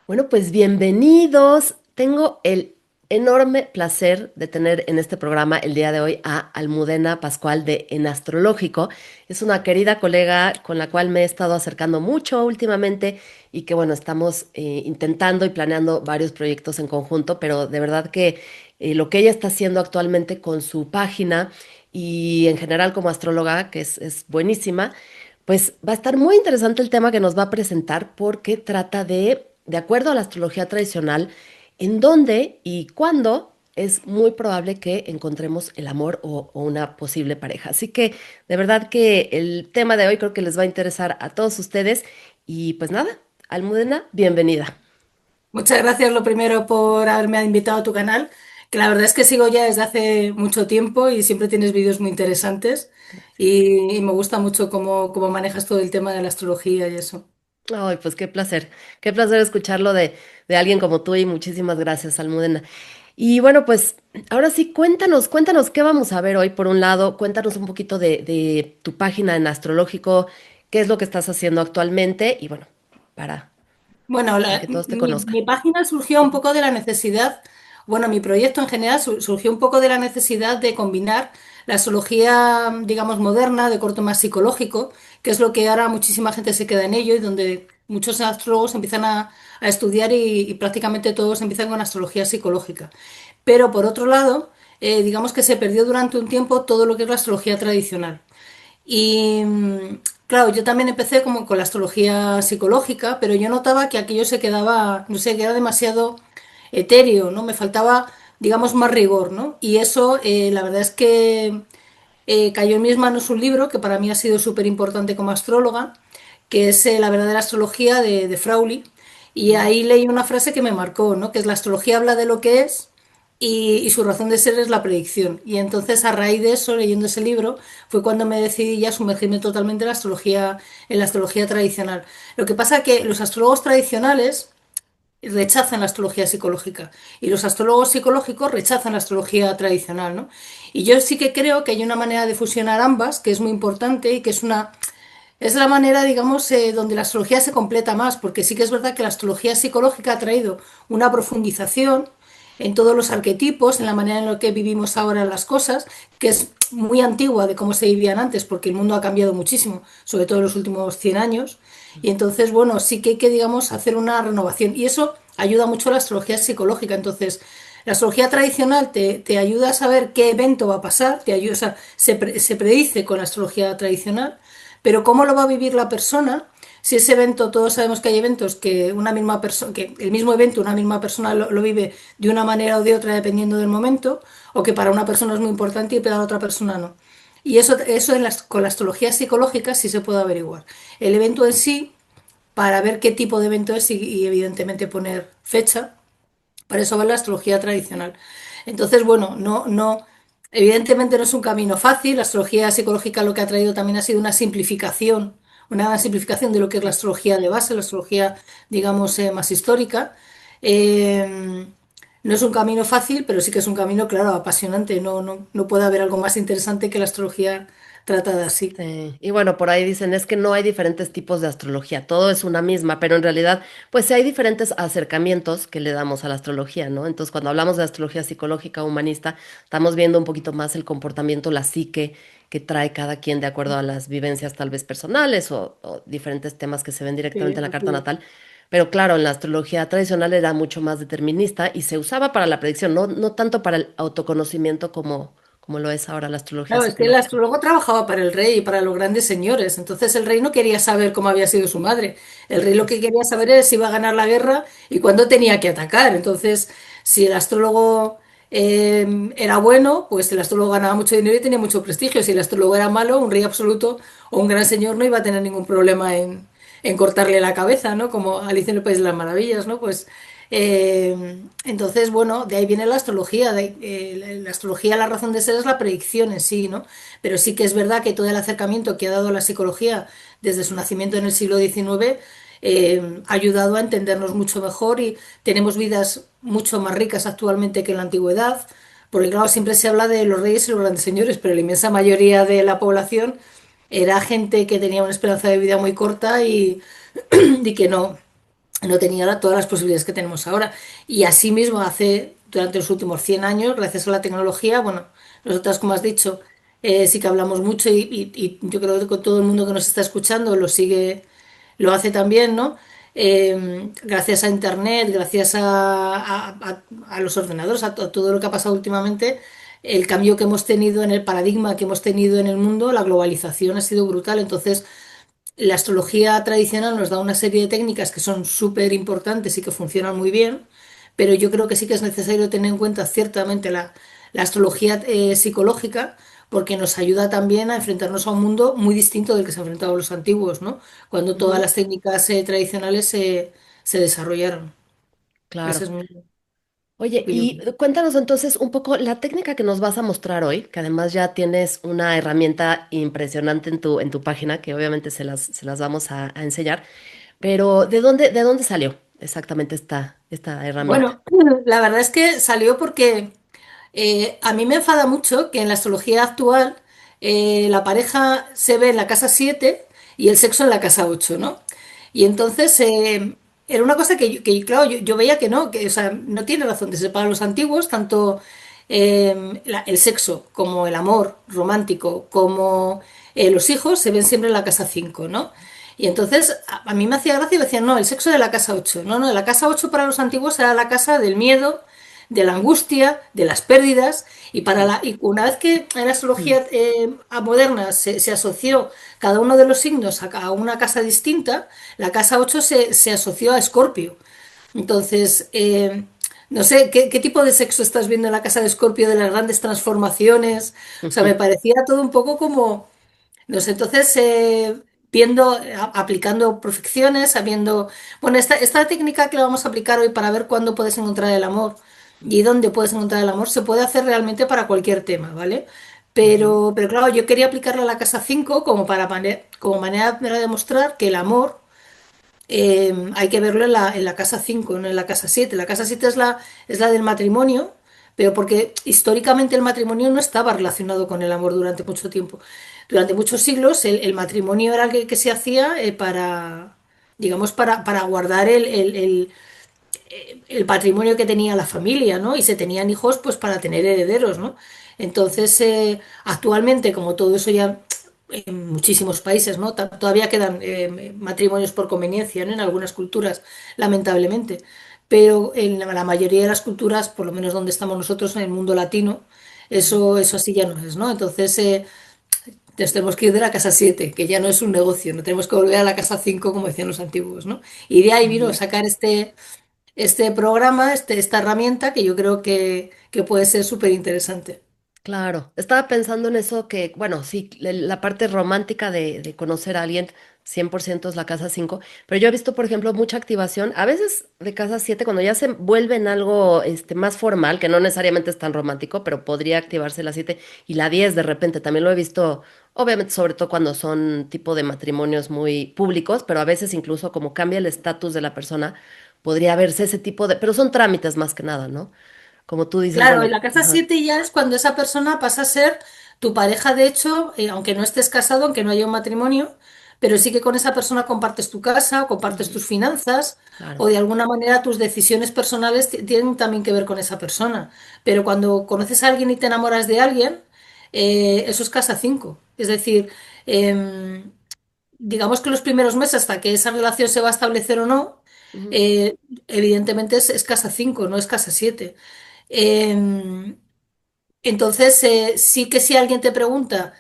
Bueno, pues bienvenidos. Tengo el enorme placer de tener en este programa el día de hoy a Almudena Pascual de En Astrológico. Es una querida colega con la cual me he estado acercando mucho últimamente y que bueno, estamos intentando y planeando varios proyectos en conjunto, pero de verdad que lo que ella está haciendo actualmente con su página y en general como astróloga, que es buenísima, pues va a estar muy interesante el tema que nos va a presentar porque trata de acuerdo a la astrología tradicional, en dónde y cuándo es muy probable que encontremos el amor o una posible pareja. Así que de verdad que el tema de hoy creo que les va a interesar a todos ustedes. Y pues nada, Almudena, bienvenida. Muchas gracias lo primero por haberme invitado a tu canal, que la verdad es que sigo ya desde hace mucho tiempo y siempre tienes vídeos muy interesantes y me gusta mucho cómo manejas todo el tema de la astrología y eso. Ay, pues qué placer escucharlo de alguien como tú y muchísimas gracias, Almudena. Y bueno, pues ahora sí, cuéntanos qué vamos a ver hoy. Por un lado, cuéntanos un poquito de tu página en Astrológico, qué es lo que estás haciendo actualmente y bueno, para, Bueno, para que todos te mi conozcan. página surgió un poco de la necesidad, bueno, mi proyecto en general surgió un poco de la necesidad de combinar la astrología, digamos, moderna, de corte más psicológico, que es lo que ahora muchísima gente se queda en ello y donde muchos astrólogos empiezan a estudiar y prácticamente todos empiezan con astrología psicológica. Pero por otro lado, digamos que se perdió durante un tiempo todo lo que es la astrología tradicional. Y claro, yo también empecé como con la astrología psicológica, pero yo notaba que aquello se quedaba, no sé, que era demasiado etéreo, ¿no? Me faltaba, digamos, más rigor, ¿no? Y eso, la verdad es que cayó en mis manos un libro que para mí ha sido súper importante como astróloga, que es La verdadera astrología de Frauly. Y Mm. ahí leí una frase que me marcó, ¿no? Que es la astrología habla de lo que es y su razón de ser es la predicción. Y entonces a raíz de eso, leyendo ese libro, fue cuando me decidí ya sumergirme totalmente en la astrología tradicional. Lo que pasa es que los astrólogos tradicionales rechazan la astrología psicológica y los astrólogos psicológicos rechazan la astrología tradicional, ¿no? Y yo sí que creo que hay una manera de fusionar ambas, que es muy importante y que es la manera, digamos, donde la astrología se completa más, porque sí que es verdad que la astrología psicológica ha traído una profundización en todos los arquetipos, en la manera en la que vivimos ahora las cosas, que es muy antigua de cómo se vivían antes, porque el mundo ha cambiado muchísimo, sobre todo en los últimos 100 años. Y entonces, bueno, sí que hay que, digamos, hacer una renovación. Y eso ayuda mucho a la astrología psicológica. Entonces, la astrología tradicional te ayuda a saber qué evento va a pasar, te ayuda, o sea, se predice con la astrología tradicional, pero cómo lo va a vivir la persona, si ese evento, todos sabemos que hay eventos que una misma persona, que el mismo evento una misma persona lo vive de una manera o de otra dependiendo del momento, o que para una persona es muy importante y para otra persona no. Y eso con la astrología psicológica sí se puede averiguar. El evento en sí, para ver qué tipo de evento es y evidentemente poner fecha, para eso va la astrología tradicional. Entonces, bueno, evidentemente no es un camino fácil. La astrología psicológica lo que ha traído también ha sido una gran simplificación de lo que es la astrología de base, la astrología, digamos, más histórica. Eh, no es un camino fácil, pero sí que es un camino, claro, apasionante. No puede haber algo más interesante que la astrología tratada así. Sí. Y bueno, por ahí dicen, es que no hay diferentes tipos de astrología, todo es una misma, pero en realidad, pues sí hay diferentes acercamientos que le damos a la astrología, ¿no? Entonces, cuando hablamos de astrología psicológica humanista, estamos viendo un poquito más el comportamiento, la psique que trae cada quien de acuerdo a las vivencias tal vez personales o diferentes temas que se ven directamente Sí, en la carta así es. natal. Pero claro, en la astrología tradicional era mucho más determinista y se usaba para la predicción, no tanto para el autoconocimiento como lo es ahora la astrología Claro, es que el psicológica. astrólogo trabajaba para el rey y para los grandes señores. Entonces el rey no quería saber cómo había sido su madre. El rey lo que quería saber era si iba a ganar la guerra y cuándo tenía que atacar. Entonces, si el astrólogo era bueno, pues el astrólogo ganaba mucho dinero y tenía mucho prestigio. Si el astrólogo era malo, un rey absoluto o un gran señor no iba a tener ningún problema en cortarle la cabeza, ¿no? Como Alicia en el País de las Maravillas, ¿no? Pues entonces, bueno, de ahí viene la astrología. La astrología, la razón de ser es la predicción en sí, ¿no? Pero sí que es verdad que todo el acercamiento que ha dado la psicología desde su nacimiento en el siglo XIX ha ayudado a entendernos mucho mejor y tenemos vidas mucho más ricas actualmente que en la antigüedad. Porque, claro, siempre se habla de los reyes y los grandes señores, pero la inmensa mayoría de la población era gente que tenía una esperanza de vida muy corta y, y que no. no tenía todas las posibilidades que tenemos ahora. Y asimismo, durante los últimos 100 años, gracias a la tecnología, bueno, nosotras, como has dicho, sí que hablamos mucho y yo creo que todo el mundo que nos está escuchando lo sigue, lo hace también, ¿no? Gracias a Internet, gracias a los ordenadores, a todo lo que ha pasado últimamente, el cambio que hemos tenido en el paradigma que hemos tenido en el mundo, la globalización ha sido brutal. Entonces, la astrología tradicional nos da una serie de técnicas que son súper importantes y que funcionan muy bien, pero yo creo que sí que es necesario tener en cuenta ciertamente la astrología psicológica, porque nos ayuda también a enfrentarnos a un mundo muy distinto del que se enfrentaban los antiguos, ¿no? Cuando todas Ujú. las técnicas tradicionales se desarrollaron. Esa Claro. es mi Oye, y opinión. cuéntanos entonces un poco la técnica que nos vas a mostrar hoy, que además ya tienes una herramienta impresionante en tu página, que obviamente se las vamos a enseñar, pero de dónde salió exactamente esta herramienta? Bueno, la verdad es que salió porque a mí me enfada mucho que en la astrología actual la pareja se ve en la casa 7 y el sexo en la casa 8, ¿no? Y entonces era una cosa claro, yo veía que no, que o sea, no tiene razón de ser para los antiguos, tanto el sexo como el amor romántico, como los hijos se ven siempre en la casa 5, ¿no? Y entonces a mí me hacía gracia y me decían, no, el sexo de la casa 8. No, no, de la casa 8 para los antiguos era la casa del miedo, de la angustia, de las pérdidas, y una vez que en la Mm. astrología moderna se asoció cada uno de los signos a una casa distinta, la casa 8 se asoció a Escorpio. Entonces, no sé, ¿qué tipo de sexo estás viendo en la casa de Escorpio de las grandes transformaciones? O sea, me parecía todo un poco como, no sé, entonces, aplicando profecciones, sabiendo, bueno, esta técnica que la vamos a aplicar hoy para ver cuándo puedes encontrar el amor y dónde puedes encontrar el amor, se puede hacer realmente para cualquier tema, ¿vale? Ujú. Pero claro, yo quería aplicarla a la casa 5 como manera de demostrar que el amor hay que verlo en la casa 5, no en la casa 7. La casa 7 es la del matrimonio, pero porque históricamente el matrimonio no estaba relacionado con el amor durante mucho tiempo. Durante muchos siglos el matrimonio era el que se hacía digamos, para guardar el patrimonio que tenía la familia, ¿no? Y se tenían hijos pues para tener herederos, ¿no? Entonces, actualmente, como todo eso ya en muchísimos países, ¿no? Todavía quedan matrimonios por conveniencia, ¿no? En algunas culturas, lamentablemente. Pero en la mayoría de las culturas, por lo menos donde estamos nosotros, en el mundo latino, Ujú. eso así ya no es, ¿no? Entonces, entonces tenemos que ir de la casa 7 que ya no es un negocio, no tenemos que volver a la casa 5 como decían los antiguos, ¿no? Y de ahí vino a Ujú. sacar este programa, esta herramienta que yo creo que puede ser súper interesante. Claro, estaba pensando en eso que, bueno, sí, la parte romántica de conocer a alguien, 100% es la casa 5, pero yo he visto, por ejemplo, mucha activación, a veces de casa 7 cuando ya se vuelve en algo más formal, que no necesariamente es tan romántico, pero podría activarse la 7 y la 10 de repente, también lo he visto, obviamente, sobre todo cuando son tipo de matrimonios muy públicos, pero a veces incluso como cambia el estatus de la persona, podría verse ese tipo de, pero son trámites más que nada, ¿no? Como tú dices, Claro, bueno, en la casa ajá. 7 ya es cuando esa persona pasa a ser tu pareja, de hecho, aunque no estés casado, aunque no haya un matrimonio, pero sí que con esa persona compartes tu casa, o compartes Ujú. tus finanzas, o Claro. de alguna manera tus decisiones personales tienen también que ver con esa persona. Pero cuando conoces a alguien y te enamoras de alguien, eso es casa 5. Es decir, em, digamos que los primeros meses hasta que esa relación se va a establecer o no, Ujú. eh, evidentemente es casa 5, no es casa 7. Eh, entonces, sí que si alguien te pregunta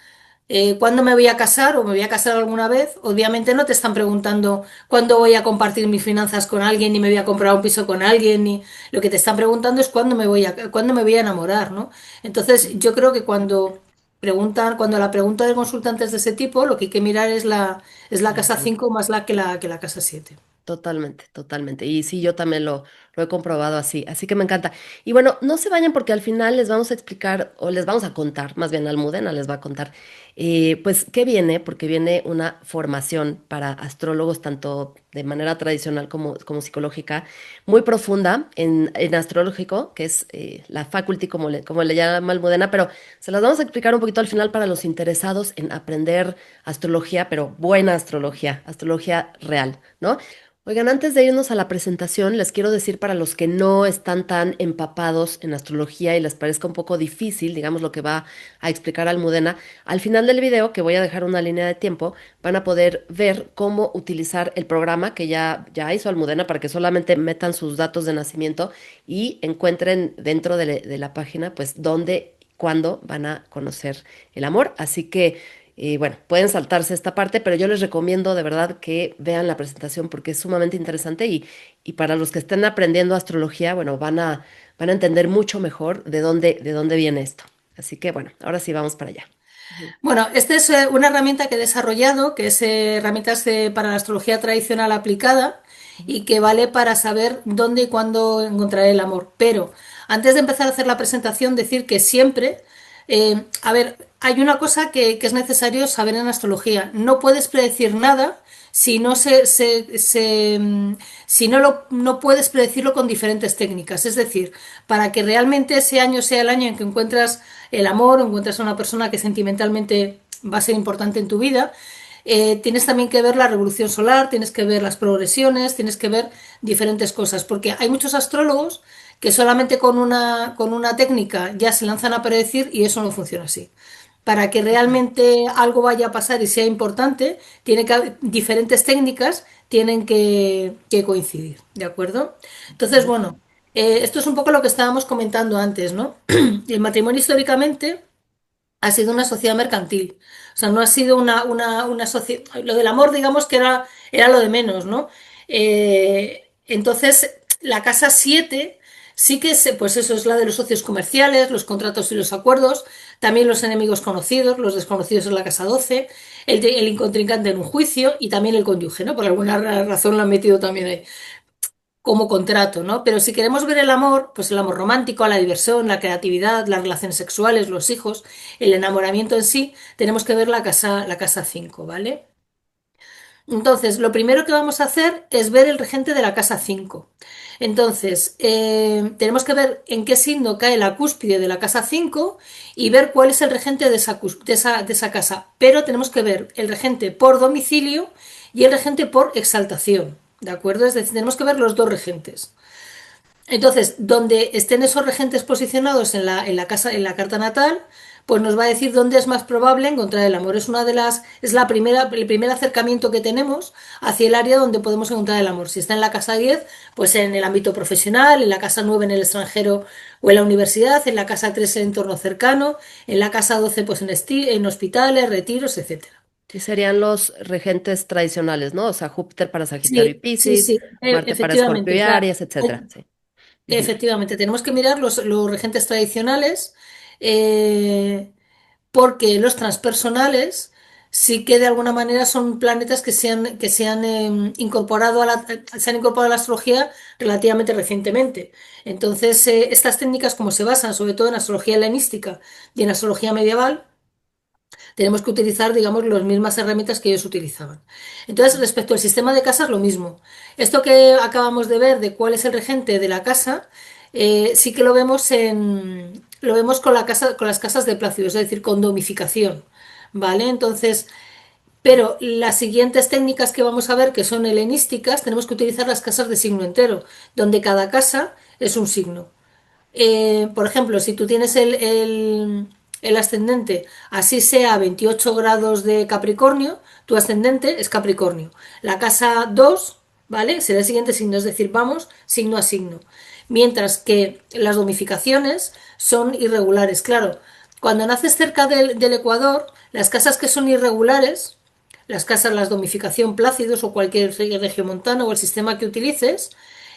cuándo me voy a casar o me voy a casar alguna vez, obviamente no te están preguntando cuándo voy a compartir mis finanzas con alguien, ni me voy a comprar un piso con alguien, ni lo que te están preguntando es cuándo me voy a enamorar, ¿no? Entonces, yo creo que cuando la pregunta de consultantes de ese tipo, lo que hay que mirar es la casa 5 más que la casa 7. Totalmente, totalmente. Y sí, yo también lo he comprobado así, así que me encanta. Y bueno, no se vayan porque al final les vamos a explicar o les vamos a contar, más bien Almudena les va a contar, pues qué viene, porque viene una formación para astrólogos, tanto de manera tradicional como psicológica, muy profunda en astrológico, que es la faculty, como le llama Almudena, pero se las vamos a explicar un poquito al final para los interesados en aprender astrología, pero buena astrología, astrología real, ¿no? Oigan, antes de irnos a la presentación, les quiero decir para los que no están tan empapados en astrología y les parezca un poco difícil, digamos, lo que va a explicar Almudena, al final del video, que voy a dejar una línea de tiempo, van a poder ver cómo utilizar el programa que ya hizo Almudena para que solamente metan sus datos de nacimiento y encuentren dentro de la página, pues, dónde, cuándo van a conocer el amor. Así que bueno, pueden saltarse esta parte, pero yo les recomiendo de verdad que vean la presentación porque es sumamente interesante y para los que estén aprendiendo astrología, bueno, van a entender mucho mejor de dónde viene esto. Así que bueno, ahora sí vamos para allá. Ujú. Bueno, esta es una herramienta que he desarrollado, que es herramientas para la astrología tradicional aplicada y que vale para saber dónde y cuándo encontrar el amor. Pero antes de empezar a hacer la presentación, decir que siempre, a ver, hay una cosa que es necesario saber en astrología. No puedes predecir nada si no si no puedes predecirlo con diferentes técnicas. Es decir, para que realmente ese año sea el año en que encuentras el amor o encuentras a una persona que sentimentalmente va a ser importante en tu vida, tienes también que ver la revolución solar, tienes que ver las progresiones, tienes que ver diferentes cosas, porque hay muchos astrólogos que solamente con una técnica ya se lanzan a predecir y eso no funciona así. Para que realmente algo vaya a pasar y sea importante, tiene que haber diferentes técnicas tienen que coincidir, ¿de acuerdo? Entonces, Ujú. bueno, esto es un poco lo que estábamos comentando antes, ¿no? El matrimonio históricamente ha sido una sociedad mercantil. O sea, no ha sido una sociedad. Lo del amor, digamos que era lo de menos, ¿no? Entonces, la casa 7 sí que pues eso es la de los socios comerciales, los contratos y los acuerdos, también los enemigos conocidos, los desconocidos en la casa 12, el incontrincante en un juicio y también el cónyuge, ¿no? Por alguna razón lo han metido también ahí como contrato, ¿no? Pero si queremos ver el amor, pues el amor romántico, la diversión, la creatividad, las relaciones sexuales, los hijos, el enamoramiento en sí, tenemos que ver la casa 5, ¿vale? Entonces, lo primero que vamos a hacer es ver el regente de la casa 5. Entonces, tenemos que ver en qué signo cae la cúspide de la casa 5 y ver cuál es el regente de esa casa. Pero tenemos que ver el regente por domicilio y el regente por exaltación, ¿de acuerdo? Es decir, tenemos que ver los dos regentes. Entonces, donde estén esos regentes posicionados en la casa, en la carta natal, pues nos va a decir dónde es más probable encontrar el amor. Es una de las, es la primera, el primer acercamiento que tenemos hacia el área donde podemos encontrar el amor. Si está en la casa 10, pues en el ámbito profesional, en la casa 9 en el extranjero o en la universidad, en la casa 3 en el entorno cercano, en la casa 12 pues en hospitales, retiros, etcétera. Y serían los regentes tradicionales, ¿no? O sea, Júpiter para Sagitario y Sí, sí, Piscis, sí, Marte para Escorpio efectivamente. y O sea, Aries, etcétera. Sí. Ujú. efectivamente, tenemos que mirar los regentes tradicionales eh, porque los transpersonales sí que de alguna manera son planetas que se han incorporado se han incorporado a la astrología relativamente recientemente. Entonces, estas técnicas, como se basan sobre todo en astrología helenística y en astrología medieval, tenemos que utilizar, digamos, las mismas herramientas que ellos utilizaban. Entonces, respecto al sistema de casas, lo mismo. Esto que acabamos de ver de cuál es el regente de la casa, sí que lo vemos con la casa, con las casas de Plácido, es decir, con domificación. ¿Vale? Entonces, pero las siguientes técnicas que vamos a ver, que son helenísticas, tenemos que utilizar las casas de signo entero, donde cada casa es un signo. Por ejemplo, si tú tienes el ascendente, así sea 28 grados de Capricornio, tu ascendente es Capricornio. La casa 2, ¿vale? Será el siguiente signo, es decir, vamos signo a signo. Mientras que las domificaciones son irregulares. Claro, cuando naces cerca del Ecuador, las casas que son irregulares, las casas, las domificación Plácidos o cualquier regiomontano o el sistema que utilices,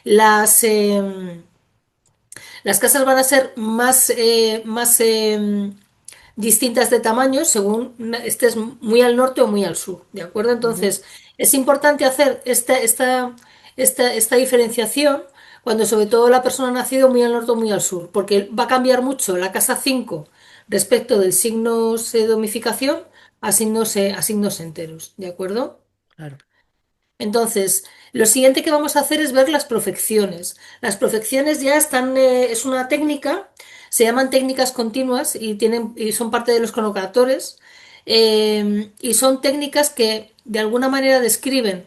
las... las casas van a ser más distintas de tamaño según estés muy al norte o muy al sur, ¿de acuerdo? Ujú. Entonces, es importante hacer esta diferenciación cuando sobre todo la persona ha nacido muy al norte o muy al sur, porque va a cambiar mucho la casa 5 respecto del signo de domificación a signos enteros, ¿de acuerdo? Claro. Entonces, lo siguiente que vamos a hacer es ver las profecciones. Las profecciones ya están, es una técnica, se llaman técnicas continuas y son parte de los cronocratores, y son técnicas que de alguna manera describen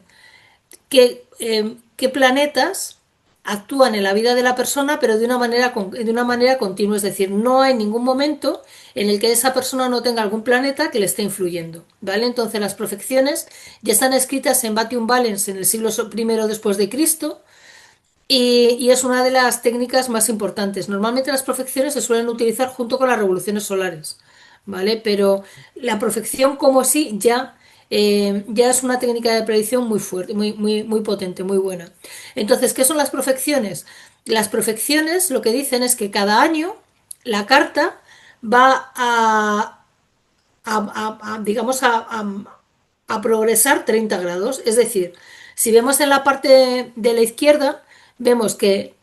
qué planetas actúan en la vida de la persona, pero de una manera continua. Es decir, no hay ningún momento en el que esa persona no tenga algún planeta que le esté influyendo. ¿Vale? Entonces las profecciones ya están escritas en Batium Valens en el siglo I después de Cristo. Y es una de las técnicas más importantes. Normalmente las profecciones se suelen utilizar junto con las revoluciones solares, ¿vale? Pero la profección como sí ya es una técnica de predicción muy fuerte, muy potente, muy buena. Entonces, ¿qué son las profecciones? Las profecciones lo que dicen es que cada año la carta va digamos, a progresar 30 grados. Es decir, si vemos en la parte de la izquierda, vemos que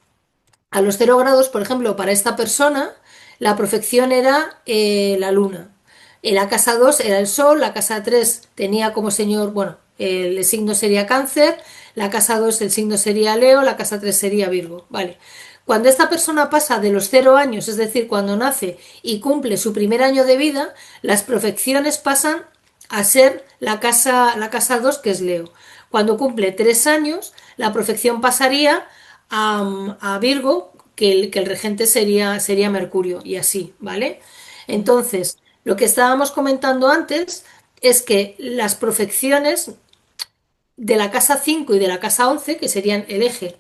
a los 0 grados, por ejemplo, para esta persona, la profección era la luna. En la casa 2 era el sol, la casa 3 tenía como señor, bueno, el signo sería cáncer, la casa 2 el signo sería Leo, la casa 3 sería Virgo. Vale. Cuando esta persona pasa de los 0 años, es decir, cuando nace y cumple su primer año de vida, las profecciones pasan a ser la casa 2 que es Leo. Cuando cumple 3 años, la profección pasaría a Virgo, que el regente sería Mercurio, y así, ¿vale? Entonces, lo que estábamos comentando antes es que las profecciones de la casa 5 y de la casa 11 que serían el eje,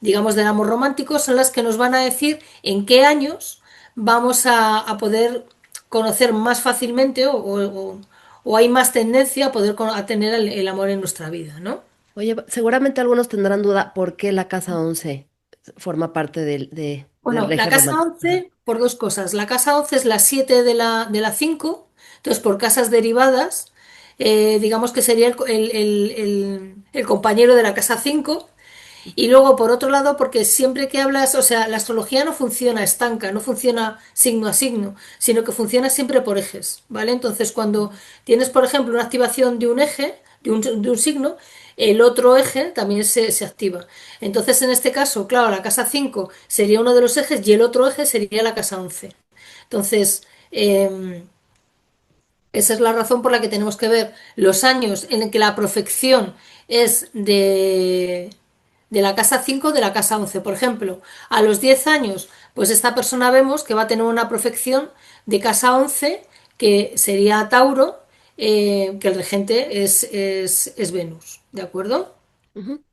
digamos, del amor romántico, son las que nos van a decir en qué años vamos a poder conocer más fácilmente o hay más tendencia a poder a tener el amor en nuestra vida, ¿no? Oye, seguramente algunos tendrán duda por qué la casa 11 forma parte del Bueno, la eje casa romántico. Ajá. 11 por dos cosas. La casa 11 es la 7 de la 5, entonces por casas derivadas, digamos que sería el compañero de la casa 5. Y luego, por otro lado, porque siempre que hablas, o sea, la astrología no funciona estanca, no funciona signo a signo, sino que funciona siempre por ejes, ¿vale? Entonces, cuando tienes, por ejemplo, una activación de un eje, de un signo, el otro eje también se activa. Entonces, en este caso, claro, la casa 5 sería uno de los ejes y el otro eje sería la casa 11. Entonces, esa es la razón por la que tenemos que ver los años en que la profección es de la casa 5 de la casa 11. Por ejemplo, a los 10 años, pues esta persona vemos que va a tener una profección de casa 11 que sería Tauro, que el regente es Venus, ¿de acuerdo? Ujú.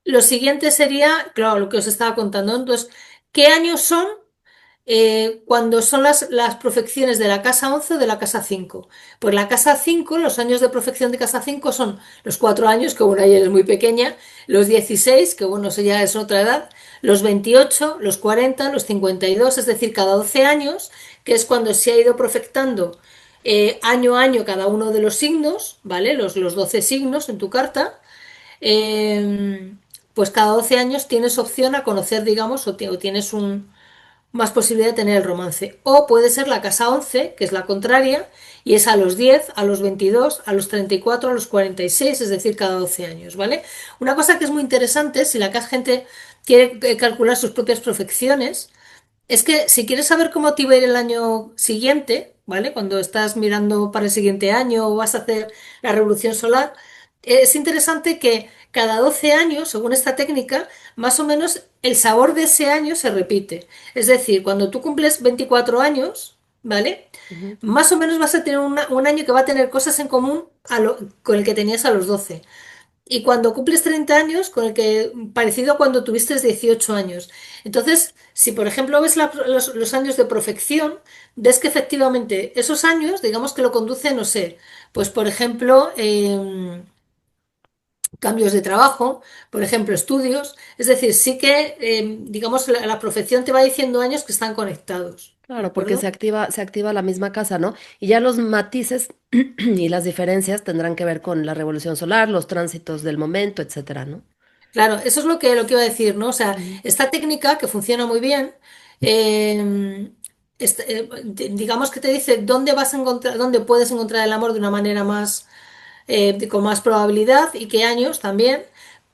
Lo siguiente sería, claro, lo que os estaba contando. Entonces, ¿qué años son cuando son las profecciones de la casa 11 o de la casa 5? Pues la casa 5, los años de profección de casa 5 son los 4 años, que bueno, ya es muy pequeña, los 16, que bueno, eso ya es otra edad, los 28, los 40, los 52, es decir, cada 12 años, que es cuando se ha ido profectando año a año cada uno de los signos, ¿vale? Los 12 signos en tu carta. eh, pues cada 12 años tienes opción a conocer, digamos, o tienes más posibilidad de tener el romance. O puede ser la casa 11 que es la contraria, y es a los 10, a los 22, a los 34, a los 46, es decir, cada 12 años, ¿vale? Una cosa que es muy interesante, si la gente quiere calcular sus propias profecciones, es que si quieres saber cómo te va a ir el año siguiente, ¿vale? Cuando estás mirando para el siguiente año o vas a hacer la revolución solar, es interesante que cada 12 años, según esta técnica, más o menos el sabor de ese año se repite. Es decir, cuando tú cumples 24 años, ¿vale? Ujú. Más o menos vas a tener un año que va a tener cosas en común con el que tenías a los 12. Y cuando cumples 30 años, parecido a cuando tuviste 18 años. Entonces, si por ejemplo ves los años de profección, ves que efectivamente esos años, digamos que lo conduce, no sé, pues por ejemplo, cambios de trabajo, por ejemplo, estudios. Es decir, sí que, digamos, la profección te va diciendo años que están conectados. ¿De Claro, porque acuerdo? se activa la misma casa, ¿no? Y ya los matices y las diferencias tendrán que ver con la revolución solar, los tránsitos del momento, etcétera, ¿no? Claro, eso es lo que iba a decir, ¿no? O sea, Ujú. esta técnica que funciona muy bien, eh, digamos que te dice dónde vas a encontrar, dónde puedes encontrar el amor de una manera más, con más probabilidad y qué años también,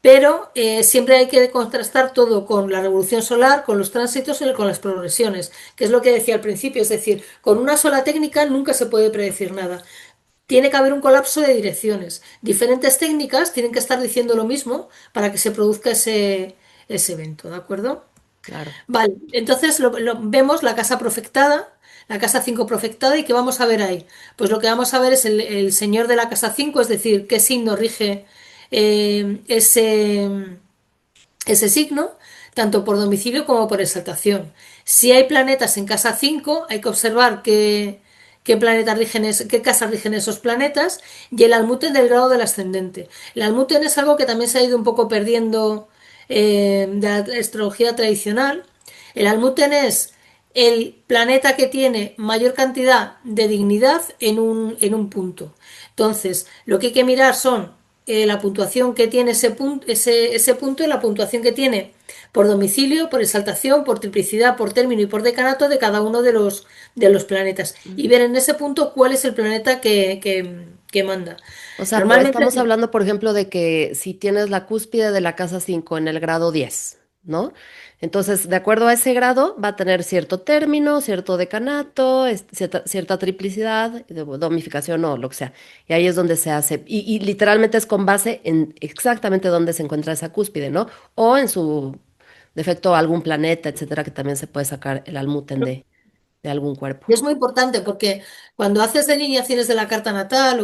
pero siempre hay que contrastar todo con la revolución solar, con los tránsitos y con las progresiones, que es lo que decía al principio, es decir, con una sola técnica nunca se puede predecir nada. tiene que haber un colapso de direcciones. Diferentes técnicas tienen que estar diciendo lo mismo para que se produzca ese evento, ¿de acuerdo? Claro. Vale, entonces vemos la casa profectada, la casa 5 profectada, ¿y qué vamos a ver ahí? Pues lo que vamos a ver es el señor de la casa 5, es decir, qué signo rige ese signo, tanto por domicilio como por exaltación. Si hay planetas en casa 5, hay que observar qué planetas rigen qué casas rigen esos planetas y el almuten del grado del ascendente. El almuten es algo que también se ha ido un poco perdiendo de la astrología tradicional. El almuten es el planeta que tiene mayor cantidad de dignidad en un punto. Entonces, lo que hay que mirar son la puntuación que tiene ese punto y la puntuación que tiene por domicilio, por exaltación, por triplicidad, por término y por decanato de cada uno de los planetas. Y ver en ese punto cuál es el planeta que manda. O sea, Normalmente, estamos hablando, por ejemplo, de que si tienes la cúspide de la casa 5 en el grado 10, ¿no? Entonces, de acuerdo a ese grado, va a tener cierto término, cierto decanato, cierta triplicidad, domificación o lo que sea. Y ahí es donde se hace. Y literalmente es con base en exactamente dónde se encuentra esa cúspide, ¿no? O en su defecto algún planeta, etcétera, que también se puede sacar el almuten de algún cuerpo. y es muy importante porque cuando haces delineaciones de la carta natal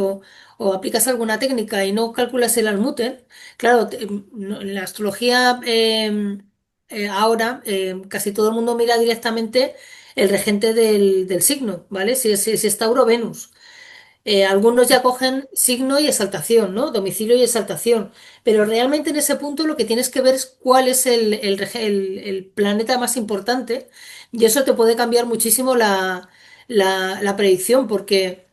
o aplicas alguna técnica y no calculas el almuten, claro, en la astrología ahora casi todo el mundo mira directamente el regente del signo, ¿vale? Si es Tauro, Venus. Algunos ya cogen signo y exaltación, ¿no? Domicilio y exaltación. Pero realmente en ese punto lo que tienes que ver es cuál es el planeta más importante y eso te puede cambiar muchísimo la predicción porque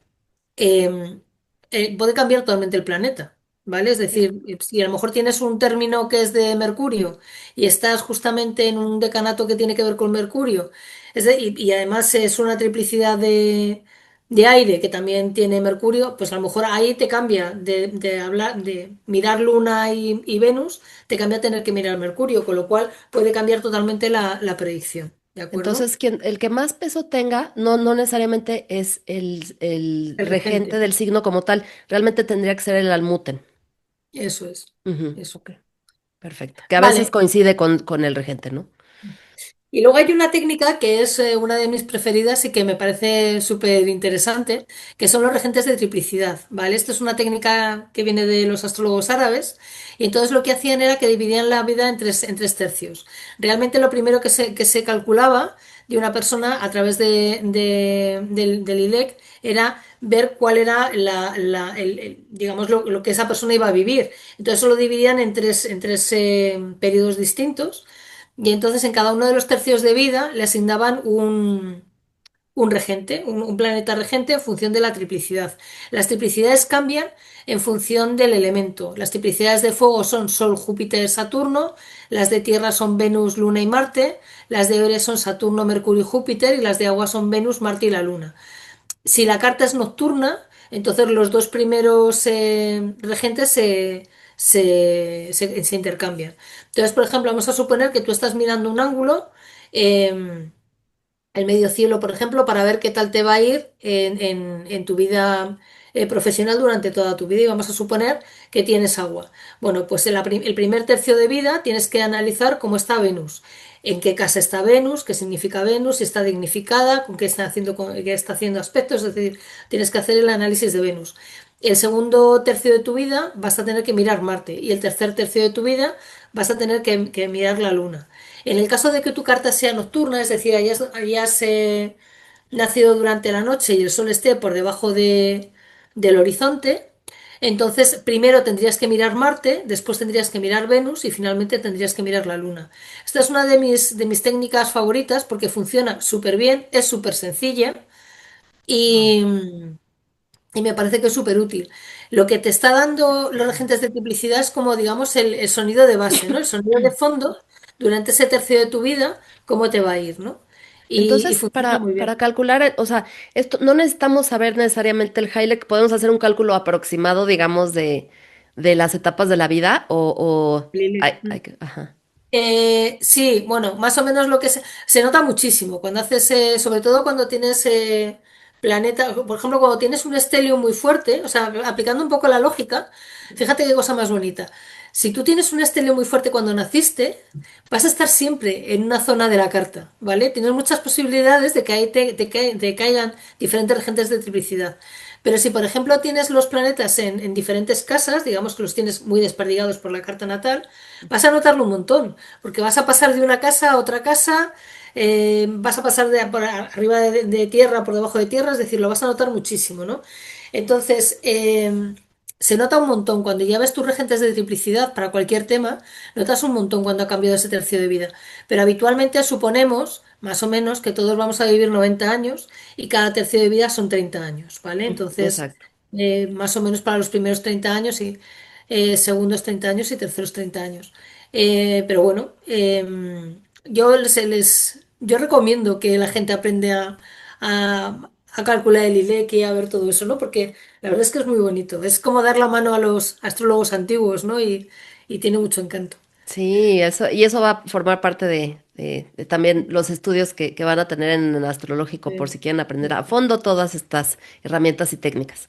eh, puede cambiar totalmente el planeta, ¿vale? Es Sí. decir, si a lo mejor tienes un término que es de Mercurio y estás justamente en un decanato que tiene que ver con Mercurio, y además es una triplicidad de aire que también tiene Mercurio, pues a lo mejor ahí te cambia de hablar, de mirar Luna y Venus, te cambia a tener que mirar Mercurio, con lo cual puede cambiar totalmente la predicción, ¿de acuerdo? Entonces, el que más peso tenga, no necesariamente es el El regente regente, del signo como tal, realmente tendría que ser el almuten. eso es. Ujú, Eso. ok, perfecto. Que a veces Vale. coincide con el regente, ¿no? Y luego hay una técnica que es una de mis preferidas y que me parece súper interesante, que son los regentes de triplicidad, ¿vale? Esto es una técnica que viene de los astrólogos árabes y entonces lo que hacían era que dividían la vida en tres tercios. Realmente lo primero que se calculaba de una persona a través del ILEC era ver cuál era digamos, lo que esa persona iba a vivir. Entonces eso lo dividían en tres periodos distintos. Y entonces en cada uno de los tercios de vida le asignaban un regente, un planeta regente en función de la triplicidad. Las triplicidades cambian en función del elemento. Las triplicidades de fuego son Sol, Júpiter, Saturno, las de tierra son Venus, Luna y Marte, las de aire son Saturno, Mercurio y Júpiter y las de agua son Venus, Marte y la Luna. Si la carta es nocturna, entonces los dos primeros regentes se intercambian. Entonces, por ejemplo, vamos a suponer que tú estás mirando un ángulo, eh, el medio cielo, por ejemplo, para ver qué tal te va a ir en tu vida profesional durante toda tu vida y vamos a suponer que tienes agua. Bueno, pues el primer tercio de vida tienes que analizar cómo está Venus, en qué casa está Venus, qué significa Venus, si está dignificada, con qué está haciendo aspectos, es decir, tienes que hacer el análisis de Venus. El segundo tercio de tu vida vas a tener que mirar Marte y el tercer tercio de tu vida vas a tener que mirar la Luna. En el caso de que tu carta sea nocturna, es decir, hayas nacido durante la noche y el sol esté por debajo del horizonte, entonces primero tendrías que mirar Marte, después tendrías que mirar Venus y finalmente tendrías que mirar la Luna. Esta es una de mis técnicas favoritas porque funciona súper bien, es súper sencilla Wow. y, y me parece que es súper útil. Lo que te está dando los agentes de triplicidad es como, digamos, el sonido de base, ¿no? El sonido de fondo durante ese tercio de tu vida, cómo te va a ir, ¿no? Y Entonces, funciona muy para bien. calcular, o sea, esto no necesitamos saber necesariamente el Hilek, podemos hacer un cálculo aproximado, digamos, de las etapas de la vida, Lili. ajá. Sí, bueno, más o menos lo que se nota muchísimo cuando haces, sobre todo cuando tienes planeta, por ejemplo, cuando tienes un estelio muy fuerte, o sea, aplicando un poco la lógica, fíjate qué cosa más bonita. Si tú tienes un estelio muy fuerte cuando naciste, vas a estar siempre en una zona de la carta, ¿vale? Tienes muchas posibilidades de que ahí te caigan diferentes regentes de triplicidad. Pero si, por ejemplo, tienes los planetas en diferentes casas, digamos que los tienes muy desperdigados por la carta natal, vas a notarlo un montón, porque vas a pasar de una casa a otra casa, vas a pasar de por arriba de tierra, por debajo de tierra, es decir, lo vas a notar muchísimo, ¿no? Entonces, se nota un montón cuando ya ves tus regentes de triplicidad para cualquier tema, notas un montón cuando ha cambiado ese tercio de vida. Pero habitualmente suponemos, más o menos, que todos vamos a vivir 90 años y cada tercio de vida son 30 años, ¿vale? Entonces, Exacto. más o menos para los primeros 30 años y segundos 30 años y terceros 30 años. Pero bueno, yo recomiendo que la gente aprenda a calcular el ILEQ, a ver todo eso, ¿no? Porque la verdad es que es muy bonito. Es como dar la mano a los astrólogos antiguos, ¿no? Y tiene mucho encanto. Sí, eso, y eso va a formar parte de también los estudios que van a tener en el astrológico por Sí. si quieren aprender a fondo todas estas herramientas y técnicas.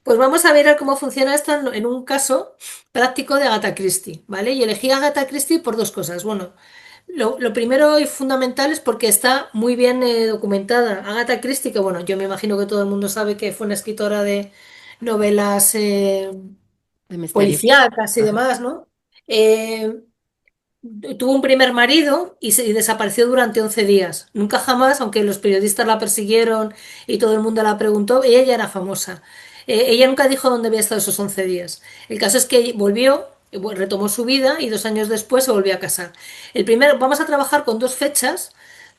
Pues vamos a ver cómo funciona esto en un caso práctico de Agatha Christie, ¿vale? Y elegí a Agatha Christie por dos cosas. Bueno, lo primero y fundamental es porque está muy bien documentada. Agatha Christie, que bueno, yo me imagino que todo el mundo sabe que fue una escritora de novelas De misterio. policíacas y Ajá. demás, ¿no? Eh, Tuvo un primer marido y desapareció durante 11 días. Nunca jamás, aunque los periodistas la persiguieron y todo el mundo la preguntó, ella ya era famosa. Ella nunca dijo dónde había estado esos 11 días. El caso es que volvió, retomó su vida y 2 años después se volvió a casar. Vamos a trabajar con dos fechas.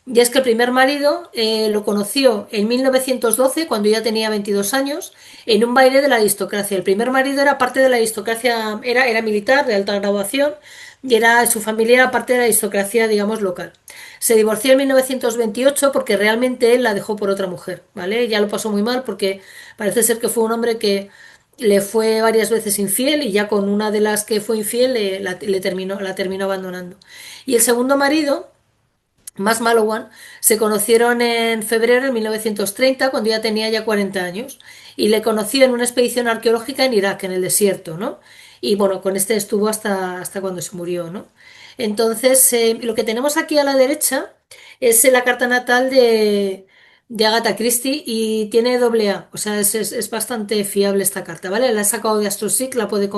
Y es que el primer marido lo conoció en 1912, cuando ella tenía 22 años, en un baile de la aristocracia. El primer marido era parte de la aristocracia, era militar de alta graduación y su familia era parte de la aristocracia, digamos, local. Se divorció en 1928 porque realmente él la dejó por otra mujer, ¿vale? Ya lo pasó muy mal porque parece ser que fue un hombre que le fue varias veces infiel y ya con una de las que fue infiel la terminó abandonando. Y el segundo marido, más Malowan, se conocieron en febrero de 1930, cuando ya tenía ya 40 años, y le conoció en una expedición arqueológica en Irak, en el desierto, ¿no? Y bueno, con este estuvo hasta cuando se murió, ¿no? Entonces, lo que tenemos aquí a la derecha es la carta natal de Agatha Christie y tiene doble A, o sea, es bastante fiable esta carta, ¿vale? La he sacado de AstroSeek, la puede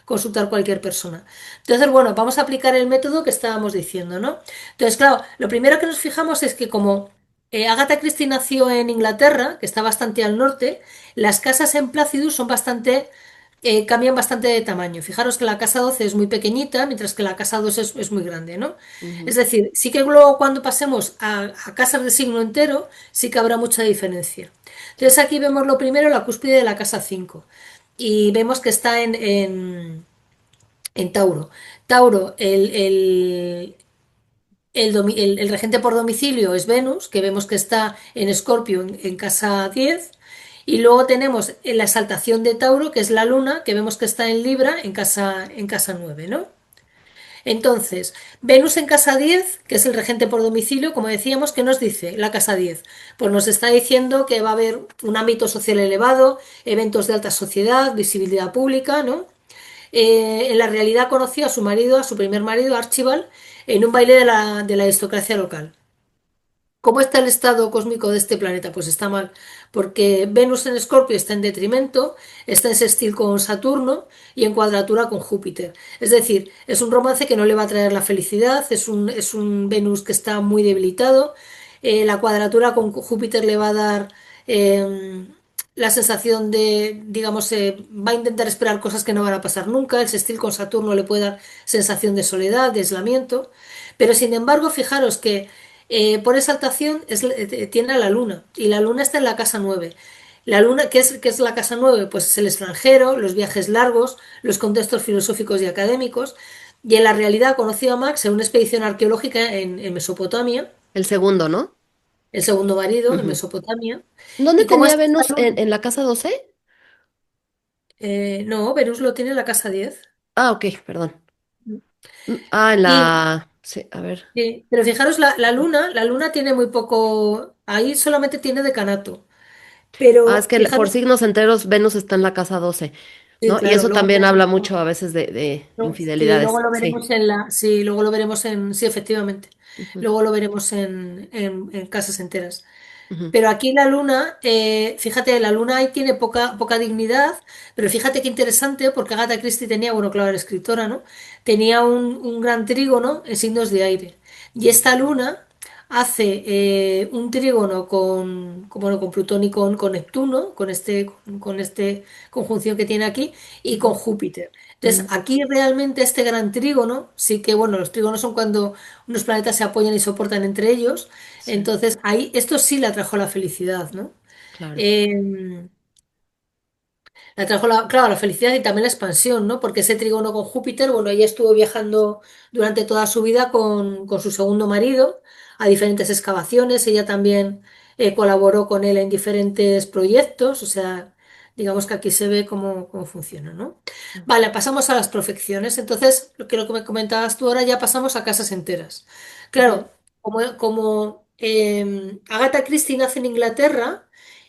consultar cualquier persona. Entonces, bueno, vamos a aplicar el método que estábamos diciendo, ¿no? Entonces, claro, lo primero que nos fijamos es que como Agatha Christie nació en Inglaterra, que está bastante al norte, las casas en Placidus cambian bastante de tamaño. Fijaros que la casa 12 es muy pequeñita, mientras que la casa 2 es muy grande, ¿no? Es Ujú. decir, sí que luego cuando pasemos a casas de signo entero, sí que habrá mucha diferencia. Entonces aquí vemos lo primero, la cúspide de la casa 5 y vemos que está en Tauro. Tauro, el regente por domicilio es Venus, que vemos que está en Escorpio en casa 10. Y luego tenemos la exaltación de Tauro, que es la Luna, que vemos que está en Libra en casa 9, ¿no? Entonces, Venus en casa 10, que es el regente por domicilio, como decíamos, ¿qué nos dice la casa 10? Pues nos está diciendo que va a haber un ámbito social elevado, eventos de alta sociedad, visibilidad pública, ¿no? En la realidad conoció a su marido, a su primer marido, Archibald, en un baile de la aristocracia local. ¿Cómo está el estado cósmico de este planeta? Pues está mal, porque Venus en Escorpio está en detrimento, está en sextil con Saturno y en cuadratura con Júpiter. Es decir, es un romance que no le va a traer la felicidad, es un Venus que está muy debilitado. La cuadratura con Júpiter le va a dar eh, la sensación de, digamos, va a intentar esperar cosas que no van a pasar nunca. El sextil con Saturno le puede dar sensación de soledad, de aislamiento. Pero sin embargo, fijaros que por exaltación tiene a la luna y la luna está en la casa 9. La luna, ¿qué es la casa 9? Pues es el extranjero, los viajes largos, los contextos filosóficos y académicos. Y en la realidad conoció a Max en una expedición arqueológica en Mesopotamia, El segundo, ¿no? el segundo marido en Ujú. Mesopotamia. ¿Dónde ¿Y cómo tenía está Venus? esta luna? En la casa 12? No, Venus lo tiene en la casa 10. Ah, ok, perdón. Ah, en Y, la... Sí, a ver. pero fijaros, la luna tiene muy poco. Ahí solamente tiene decanato. Es Pero que fíjate, por signos enteros Venus está en la casa 12, sí, ¿no? Y claro, eso luego, también habla mucho a veces de sí, luego infidelidades. lo Sí. veremos sí, luego lo veremos sí, efectivamente. Ujú, Luego lo veremos en casas enteras. ujú. Pero aquí la luna, fíjate, la luna ahí tiene poca dignidad, pero fíjate qué interesante, porque Agatha Christie tenía, bueno, claro, era escritora, ¿no? Tenía un gran trígono en signos de aire. Y esta luna hace un trígono bueno, con Plutón y con Neptuno, con este conjunción que tiene aquí, y con Ujú, Júpiter. Entonces, ujú. aquí realmente este gran trígono, sí que, bueno, los trígonos son cuando unos planetas se apoyan y soportan entre ellos. Sí, Entonces, ahí esto sí le atrajo la felicidad, ¿no? claro. Eh, Le atrajo claro, la felicidad y también la expansión, ¿no? Porque ese trígono con Júpiter, bueno, ella estuvo viajando durante toda su vida con su segundo marido a diferentes excavaciones. Ella también colaboró con él en diferentes proyectos, o sea, digamos que aquí se ve cómo funciona, ¿no? Vale, pasamos a las profecciones. Entonces, lo que me comentabas tú ahora, ya pasamos a casas enteras. Ujú. Claro, como Agatha Christie nace en Inglaterra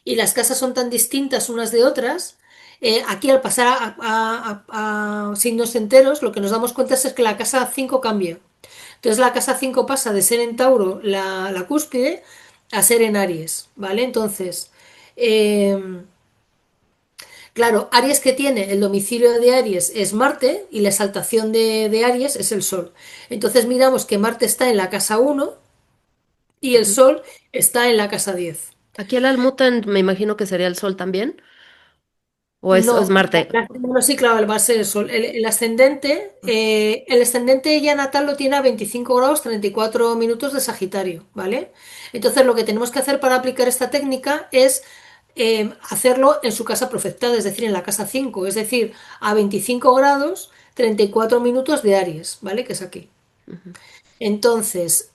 y las casas son tan distintas unas de otras, aquí al pasar a signos enteros, lo que nos damos cuenta es que la casa 5 cambia. Entonces la casa 5 pasa de ser en Tauro, la cúspide, a ser en Aries, ¿vale? Entonces, eh, claro, Aries que tiene el domicilio de Aries es Marte y la exaltación de Aries es el Sol. Entonces miramos que Marte está en la casa 1 y el Ujú. Sol está en la casa 10. Aquí el Almuten me imagino que sería el Sol también, o es No, Marte. bueno, sí, claro, va a ser el Sol. El ascendente ya natal lo tiene a 25 grados 34 minutos de Sagitario, ¿vale? Entonces lo que tenemos que hacer para aplicar esta técnica es hacerlo en su casa profectada, es decir, en la casa 5, es decir, a 25 grados 34 minutos de Aries, ¿vale? Que es aquí. Ujú. Entonces,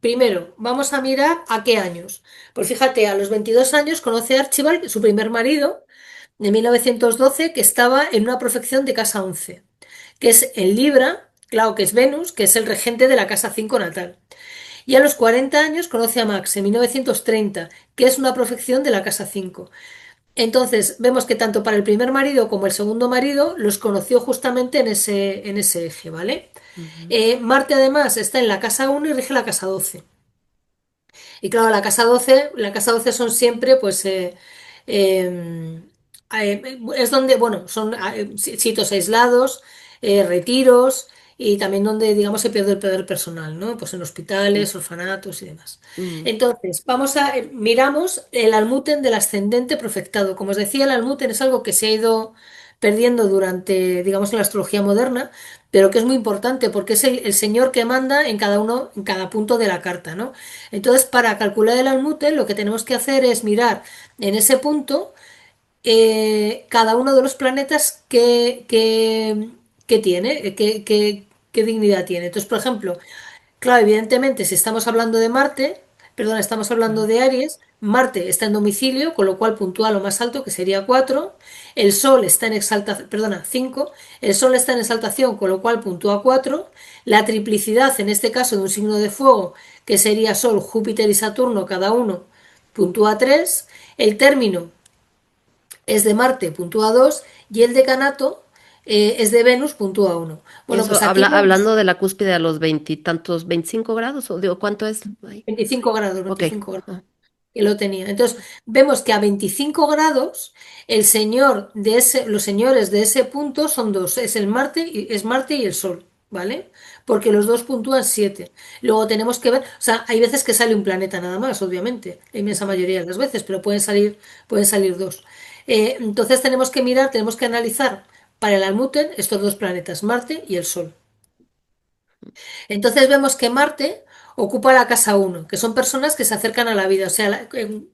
primero, vamos a mirar a qué años. Pues fíjate, a los 22 años conoce a Archibald, su primer marido, de 1912, que estaba en una profección de casa 11, que es en Libra, claro que es Venus, que es el regente de la casa 5 natal. Y a los 40 años conoce a Max en 1930, que es una profección de la casa 5. Entonces, vemos que tanto para el primer marido como el segundo marido los conoció justamente en ese eje, ¿vale? Ujú. Marte además está en la casa 1 y rige la casa 12. Y claro, la casa 12 son siempre, pues, es donde, bueno, son sitios aislados, retiros y también donde, digamos, se pierde el poder personal, ¿no? Pues en Sí. hospitales, orfanatos y demás. Mm. Entonces, miramos el almuten del ascendente profectado. Como os decía, el almuten es algo que se ha ido perdiendo durante, digamos, en la astrología moderna, pero que es muy importante porque es el señor que manda en cada uno, en cada punto de la carta, ¿no? Entonces, para calcular el almuten, lo que tenemos que hacer es mirar en ese punto cada uno de los planetas que tiene, qué dignidad tiene. Entonces, por ejemplo, claro, evidentemente, si estamos hablando de Marte, perdón, estamos hablando de Aries, Marte está en domicilio, con lo cual puntúa lo más alto, que sería 4. El Sol está en exaltación, perdona, 5. El Sol está en exaltación, con lo cual puntúa 4. La triplicidad, en este caso de un signo de fuego, que sería Sol, Júpiter y Saturno, cada uno, puntúa 3. El término es de Marte, puntúa 2. Y el decanato es de Venus, puntúa 1. Y Bueno, eso pues aquí vemos hablando de la cúspide a los veintitantos, 25 grados, o digo, ¿cuánto es ahí? 25 grados, Ok. 25 grados. Ah, Que lo tenía. Entonces, vemos que a 25 grados, los señores de ese punto son dos, es Marte y el Sol, ¿vale? Porque los dos puntúan 7. Luego tenemos que ver, o sea, hay veces que sale un planeta nada más, obviamente, la inmensa ujú. mayoría de las veces, pero pueden salir dos. Entonces tenemos que mirar, tenemos que analizar para el Almuten estos dos planetas, Marte y el Sol. Entonces vemos que Marte ocupa la casa 1, que son personas que se acercan a la vida. O sea, en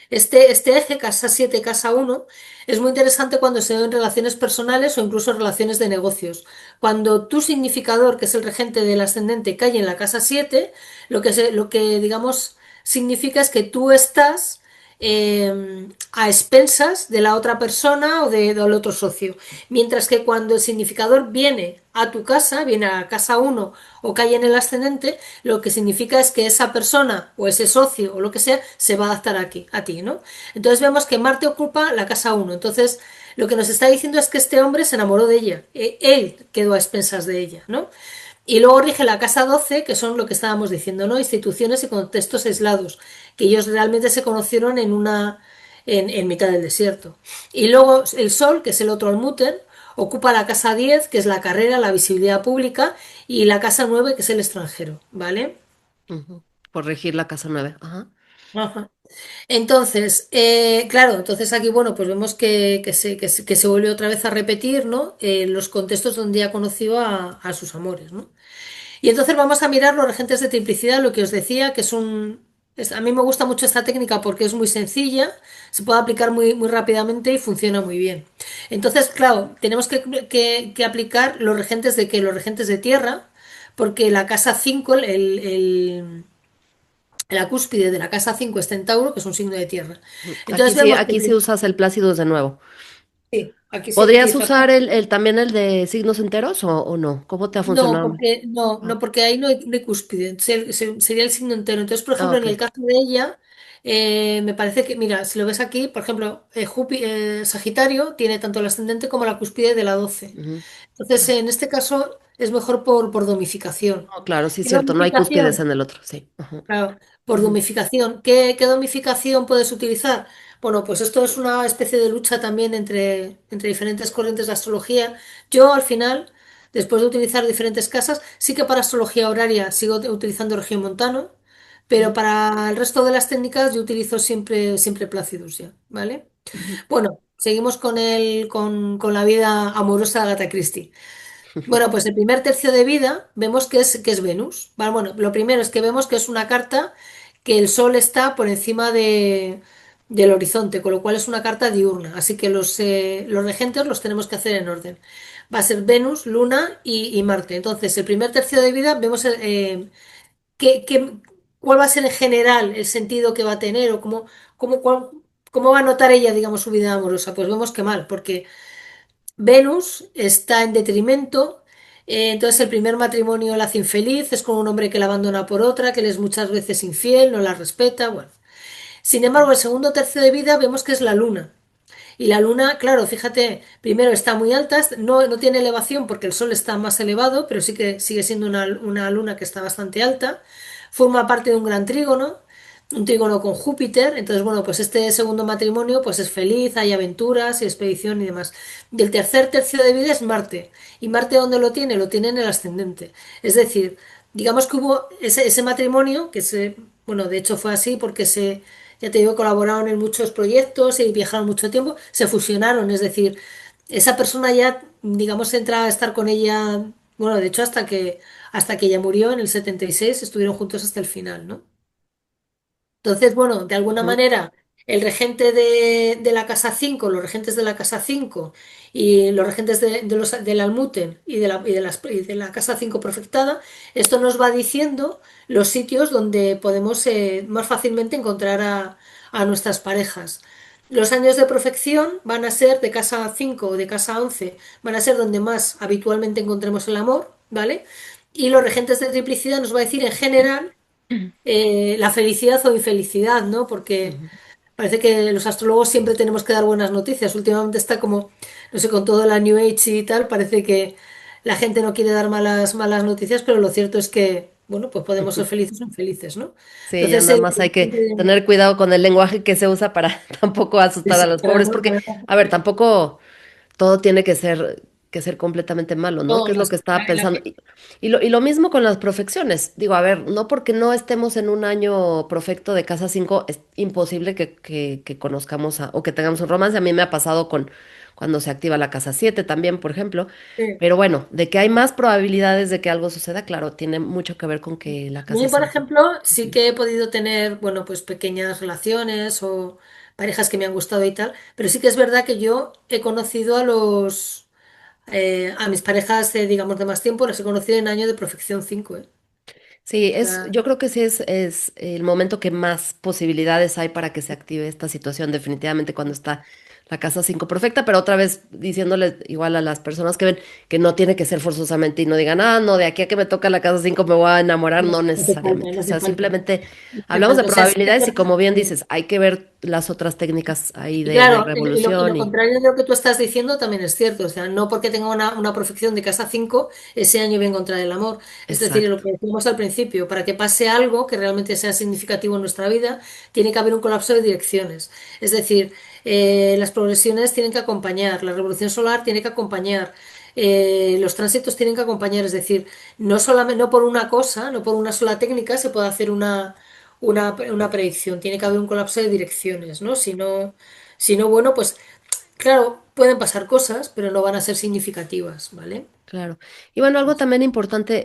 este eje, casa 7, casa 1, es muy interesante cuando se ven relaciones personales o incluso relaciones de negocios. Cuando tu significador, que es el regente del ascendente, cae en la casa 7, lo que digamos significa es que tú estás a expensas de la otra persona o del otro socio. Mientras que cuando el significador viene a tu casa, viene a casa uno o cae en el ascendente, lo que significa es que esa persona o ese socio o lo que sea se va a adaptar aquí, a ti, ¿no? Entonces vemos que Marte ocupa la casa uno. Entonces, lo que nos está diciendo es que este hombre se enamoró de ella. Él quedó a expensas de ella, ¿no? Y luego rige la casa 12, que son lo que estábamos diciendo, ¿no? Instituciones y contextos aislados, que ellos realmente se conocieron en mitad del desierto. Y luego el Sol, que es el otro Almúter, ocupa la casa 10, que es la carrera, la visibilidad pública, y la casa 9, que es el extranjero, ¿vale? Ujú. Por regir la casa 9. Ajá. Ajá. Entonces, claro, entonces aquí, bueno, pues vemos que se vuelve otra vez a repetir, ¿no? Los contextos donde ya conoció a sus amores, ¿no? Y entonces vamos a mirar los regentes de triplicidad, lo que os decía, que a mí me gusta mucho esta técnica porque es muy sencilla, se puede aplicar muy rápidamente y funciona muy bien. Entonces, claro, tenemos que aplicar los regentes de qué, los regentes de tierra, porque la casa 5 la cúspide de la casa 5 es Centauro, que es un signo de tierra. Ujú. Entonces vemos que Aquí sí usas el Plácidos de nuevo. sí, aquí se ¿Podrías utiliza. usar también el de signos enteros o no? ¿Cómo te ha No, funcionado? no, Ah, porque ahí no hay cúspide, sería el signo entero. Entonces, por ah, ejemplo, en ok. el caso de ella, me parece que, mira, si lo ves aquí, por ejemplo, Sagitario tiene tanto el ascendente como la cúspide de la 12. Ujú. Entonces, en este caso es mejor por domificación. No, claro, sí es ¿Qué cierto, no hay cúspides domificación? en el otro, sí. Ajá. Claro, por Ujú. domificación. ¿Qué domificación puedes utilizar? Bueno, pues esto es una especie de lucha también entre diferentes corrientes de astrología. Yo al final, después de utilizar diferentes casas, sí que para astrología horaria sigo utilizando regiomontano, pero Ujú. para el resto de las técnicas yo utilizo siempre Placidus ya, ¿vale? Ujú. Bueno, seguimos con la vida amorosa de Agatha Christie. Bueno, pues el primer tercio de vida vemos que es Venus. Vale, bueno, lo primero es que vemos que es una carta que el Sol está por encima del horizonte, con lo cual es una carta diurna. Así que los regentes los tenemos que hacer en orden. Va a ser Venus, Luna y Marte. Entonces, el primer tercio de vida vemos qué- qué- cuál va a ser en general el sentido que va a tener o cómo va a notar ella, digamos, su vida amorosa. Pues vemos que mal, porque Venus está en detrimento, entonces el primer matrimonio la hace infeliz, es con un hombre que la abandona por otra, que le es muchas veces infiel, no la respeta, bueno. Sin embargo, el segundo tercio de vida vemos que es la luna. Y la luna, claro, fíjate, primero está muy alta, no tiene elevación porque el sol está más elevado, pero sí que sigue siendo una luna que está bastante alta. Forma parte de un trígono con Júpiter. Entonces, bueno, pues este segundo matrimonio pues es feliz, hay aventuras y expedición y demás. Y el tercer tercio de vida es Marte. ¿Y Marte dónde lo tiene? Lo tiene en el ascendente. Es decir, digamos que hubo ese matrimonio, bueno, de hecho fue así porque ya te digo, colaboraron en muchos proyectos y viajaron mucho tiempo, se fusionaron, es decir, esa persona ya, digamos, entra a estar con ella, bueno, de hecho, hasta que ella murió en el 76 estuvieron juntos hasta el final, ¿no? Entonces, bueno, de alguna Ujú. manera, el regente de la casa 5, los regentes de la casa 5 y los regentes del Almuten y de la casa 5 profectada, esto nos va diciendo los sitios donde podemos más fácilmente encontrar a nuestras parejas. Los años de profección van a ser de casa 5 o de casa 11, van a ser donde más habitualmente encontremos el amor, ¿vale? Y los regentes de triplicidad nos va a decir en general la felicidad o infelicidad, ¿no? Porque Ujú. parece que los astrólogos siempre tenemos que dar buenas noticias. Últimamente está como, no sé, con todo la New Age y tal, parece que la gente no quiere dar malas noticias, pero lo cierto es que, bueno, pues podemos ser felices o infelices, ¿no? Sí, ya Entonces, nada más hay que tener cuidado con el lenguaje que se usa para tampoco asustar a los pobres, porque, a ver, tampoco todo tiene que ser completamente malo, ¿no? no, ¿Qué es lo que estaba pensando? Y lo mismo con las profecciones. Digo, a ver, no porque no estemos en un año profecto de casa 5 es imposible que conozcamos o que tengamos un romance. A mí me ha pasado con cuando se activa la casa 7 también, por ejemplo. sí. Pero bueno, de que hay más probabilidades de que algo suceda, claro, tiene mucho que ver con que la A mí, casa por 5. ejemplo, sí que he podido tener, bueno, pues pequeñas relaciones o parejas que me han gustado y tal, pero sí que es verdad que yo he conocido a mis parejas, digamos, de más tiempo, las he conocido en año de Profección 5, ¿eh? Sí, O sea, yo creo que sí es el momento que más posibilidades hay para que se active esta situación, definitivamente cuando está la casa 5 perfecta, pero otra vez diciéndole igual a las personas que ven que no tiene que ser forzosamente y no digan, ah, no, de aquí a que me toca la casa 5 me voy a enamorar, no, no no hace falta, necesariamente. no O hace sea, falta. simplemente No hace hablamos de falta. O sea, sí que es probabilidades y verdad. como bien dices, hay que ver las otras técnicas ahí Y de claro, y revolución lo y contrario de lo que tú estás diciendo también es cierto. O sea, no porque tenga una profección de casa 5 ese año voy a encontrar el amor. Es decir, lo exacto, que decíamos al principio, para que pase algo que realmente sea significativo en nuestra vida, tiene que haber un colapso de direcciones. Es decir, las progresiones tienen que acompañar, la revolución solar tiene que acompañar, los tránsitos tienen que acompañar. Es decir, no solamente, no por una cosa, no por una sola técnica se puede hacer una predicción. Tiene que haber un colapso de direcciones, ¿no? Si no, bueno, pues claro, pueden pasar cosas, pero no van a ser significativas, ¿vale? claro. Y bueno, algo también importante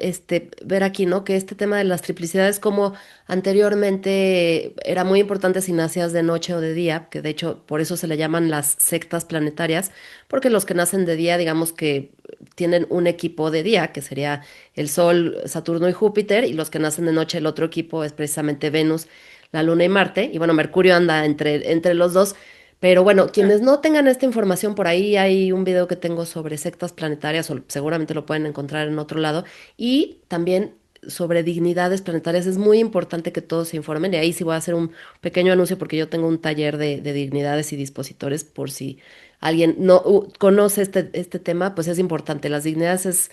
ver aquí, ¿no? Que este tema de las triplicidades, como anteriormente era muy importante si nacías de noche o de día, que de hecho por eso se le llaman las sectas planetarias, porque los que nacen de día, digamos que tienen un equipo de día, que sería el Sol, Saturno y Júpiter, y los que nacen de noche, el otro equipo es precisamente Venus, la Luna y Marte, y bueno, Mercurio anda entre los dos. Pero bueno, Ah, quienes no tengan esta información por ahí, hay un video que tengo sobre sectas planetarias, o seguramente lo pueden encontrar en otro lado, y también sobre dignidades planetarias. Es muy importante que todos se informen, y ahí sí voy a hacer un pequeño anuncio porque yo tengo un taller de dignidades y dispositores, por si alguien no conoce este tema, pues es importante. Las dignidades es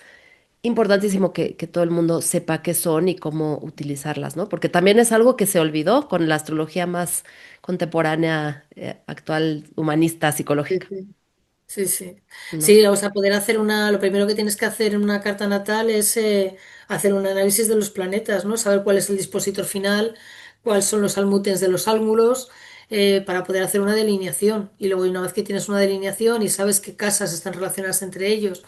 importantísimo que todo el mundo sepa qué son y cómo utilizarlas, ¿no? Porque también es algo que se olvidó con la astrología más contemporánea, actual, humanista, sí, psicológica, sí. Sí, sí. ¿no? Sí, o sea, poder hacer lo primero que tienes que hacer en una carta natal es hacer un análisis de los planetas, ¿no? Saber cuál es el dispositor final, cuáles son los almutens de los ángulos, para poder hacer una delineación. Y luego, una vez que tienes una delineación y sabes qué casas están relacionadas entre ellos,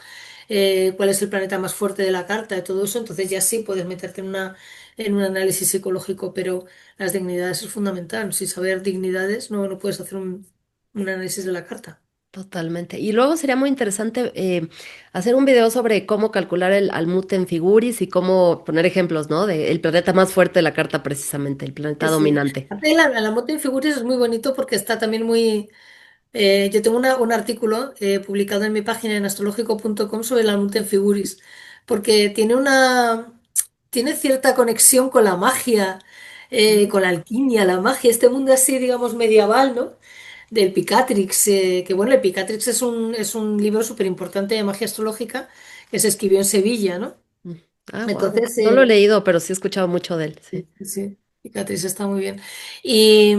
cuál es el planeta más fuerte de la carta y todo eso, entonces ya sí puedes meterte en un análisis psicológico, pero las dignidades es fundamental. Sin saber dignidades, no puedes hacer un análisis de la carta. Totalmente. Y luego sería muy interesante hacer un video sobre cómo calcular el Almuten Figuris y cómo poner ejemplos, ¿no? De el planeta más fuerte de la carta, precisamente, el planeta Sí, sí. dominante. Aparte, la moto en figuras es muy bonito porque está también muy... yo tengo un artículo publicado en mi página en astrológico.com sobre la moto en figuris, porque tiene cierta conexión con la magia, Mm, con la alquimia, la magia, este mundo así, digamos, medieval, ¿no? Del Picatrix, que bueno, el Picatrix es un libro súper importante de magia astrológica que se escribió en Sevilla, ¿no? mm. Ah, wow. Entonces, No lo he leído, pero sí he escuchado mucho de él, sí. sí, sí, sí. Cicatriz está muy bien. Y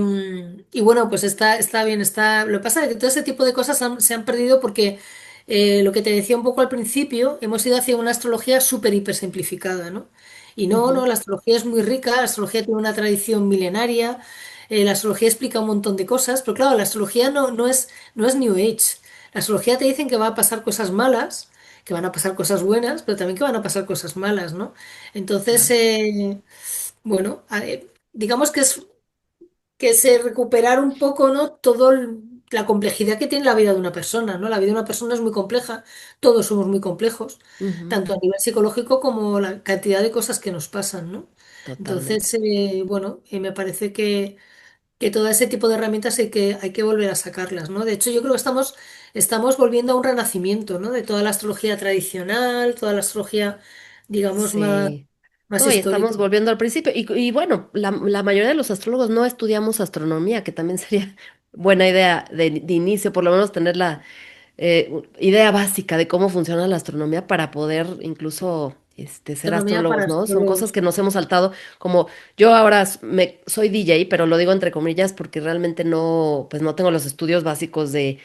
bueno, pues está bien. Lo que pasa es que todo ese tipo de cosas se han perdido porque lo que te decía un poco al principio, hemos ido hacia una astrología súper hiper simplificada, ¿no? Y no, Ujú. no, la astrología es muy rica, la astrología tiene una tradición milenaria, la astrología explica un montón de cosas, pero claro, la astrología no es New Age. La astrología te dicen que va a pasar cosas malas, que van a pasar cosas buenas, pero también que van a pasar cosas malas, ¿no? Entonces, Claro. bueno, digamos que es recuperar un poco, ¿no? La complejidad que tiene la vida de una persona, ¿no? La vida de una persona es muy compleja, todos somos muy complejos, Ujú. tanto a nivel psicológico como la cantidad de cosas que nos pasan, ¿no? Totalmente. Entonces, bueno, me parece que todo ese tipo de herramientas hay que volver a sacarlas, ¿no? De hecho, yo creo que estamos volviendo a un renacimiento, ¿no? De toda la astrología tradicional, toda la astrología, digamos, Sí. más No, y histórica. estamos volviendo al principio. Y bueno, la mayoría de los astrólogos no estudiamos astronomía, que también sería buena idea de inicio, por lo menos tener la idea básica de cómo funciona la astronomía para poder incluso ser Astronomía para astrólogos, ¿no? Son cosas astrólogos. que nos hemos saltado, como yo ahora soy DJ, pero lo digo entre comillas porque realmente no, pues no tengo los estudios básicos de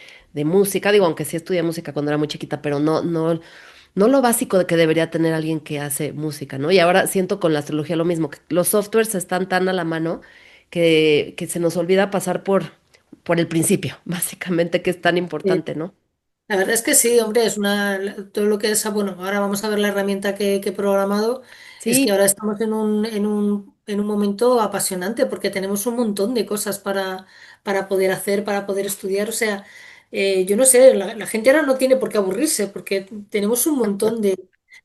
música, digo, aunque sí estudié música cuando era muy chiquita, pero no lo básico de que debería tener alguien que hace música, ¿no? Y ahora siento con la astrología lo mismo, que los softwares están tan a la mano que se nos olvida pasar por el principio, básicamente, que es tan importante, ¿no? La verdad es que sí, hombre, todo lo que es, bueno, ahora vamos a ver la herramienta que he programado, es que Sí, ahora estamos en un momento apasionante porque tenemos un montón de cosas para poder hacer, para poder estudiar, o sea, yo no sé, la gente ahora no tiene por qué aburrirse porque tenemos un montón de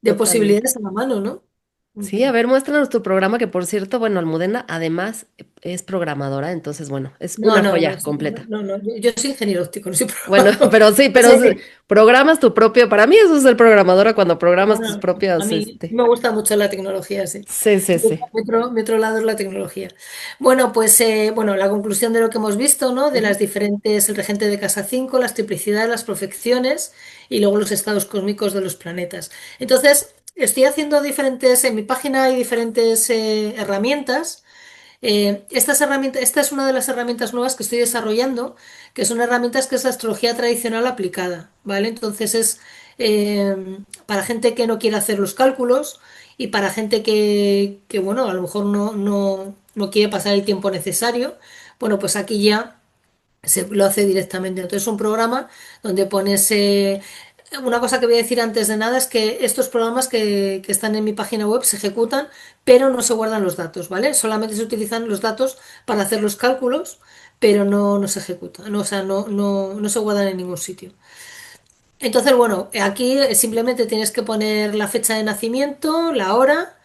totalmente. posibilidades a la mano, ¿no? Sí, a ver, muéstranos tu programa, que por cierto, bueno, Almudena además es programadora, entonces, bueno, es No, una no, no, joya completa. no, no, yo soy ingeniero óptico, no soy Bueno, programador. pero sí, O pero sea que, programas tu propio, para mí eso es ser programadora cuando no, programas tus no, a propios, mí me gusta mucho la tecnología, sí. sí, sí, sí. Mi otro lado es la tecnología. Bueno, pues bueno, la conclusión de lo que hemos visto, ¿no? De Ujú, las diferentes, el regente de casa 5, las triplicidades, las profecciones y luego los estados cósmicos de los planetas. Entonces, estoy haciendo diferentes, en mi página hay diferentes herramientas. Esta es una de las herramientas nuevas que estoy desarrollando, que son herramientas que es la astrología tradicional aplicada, ¿vale? Entonces es para gente que no quiere hacer los cálculos y para gente que, bueno, a lo mejor no quiere pasar el tiempo necesario, bueno, pues aquí ya se lo hace directamente. Entonces es un programa donde pones... una cosa que voy a decir antes de nada es que estos programas que están en mi página web se ejecutan, pero no se guardan los datos, ¿vale? Solamente se utilizan los datos para hacer los cálculos, pero no se ejecutan, no, o sea, no se guardan en ningún sitio. Entonces, bueno, aquí simplemente tienes que poner la fecha de nacimiento, la hora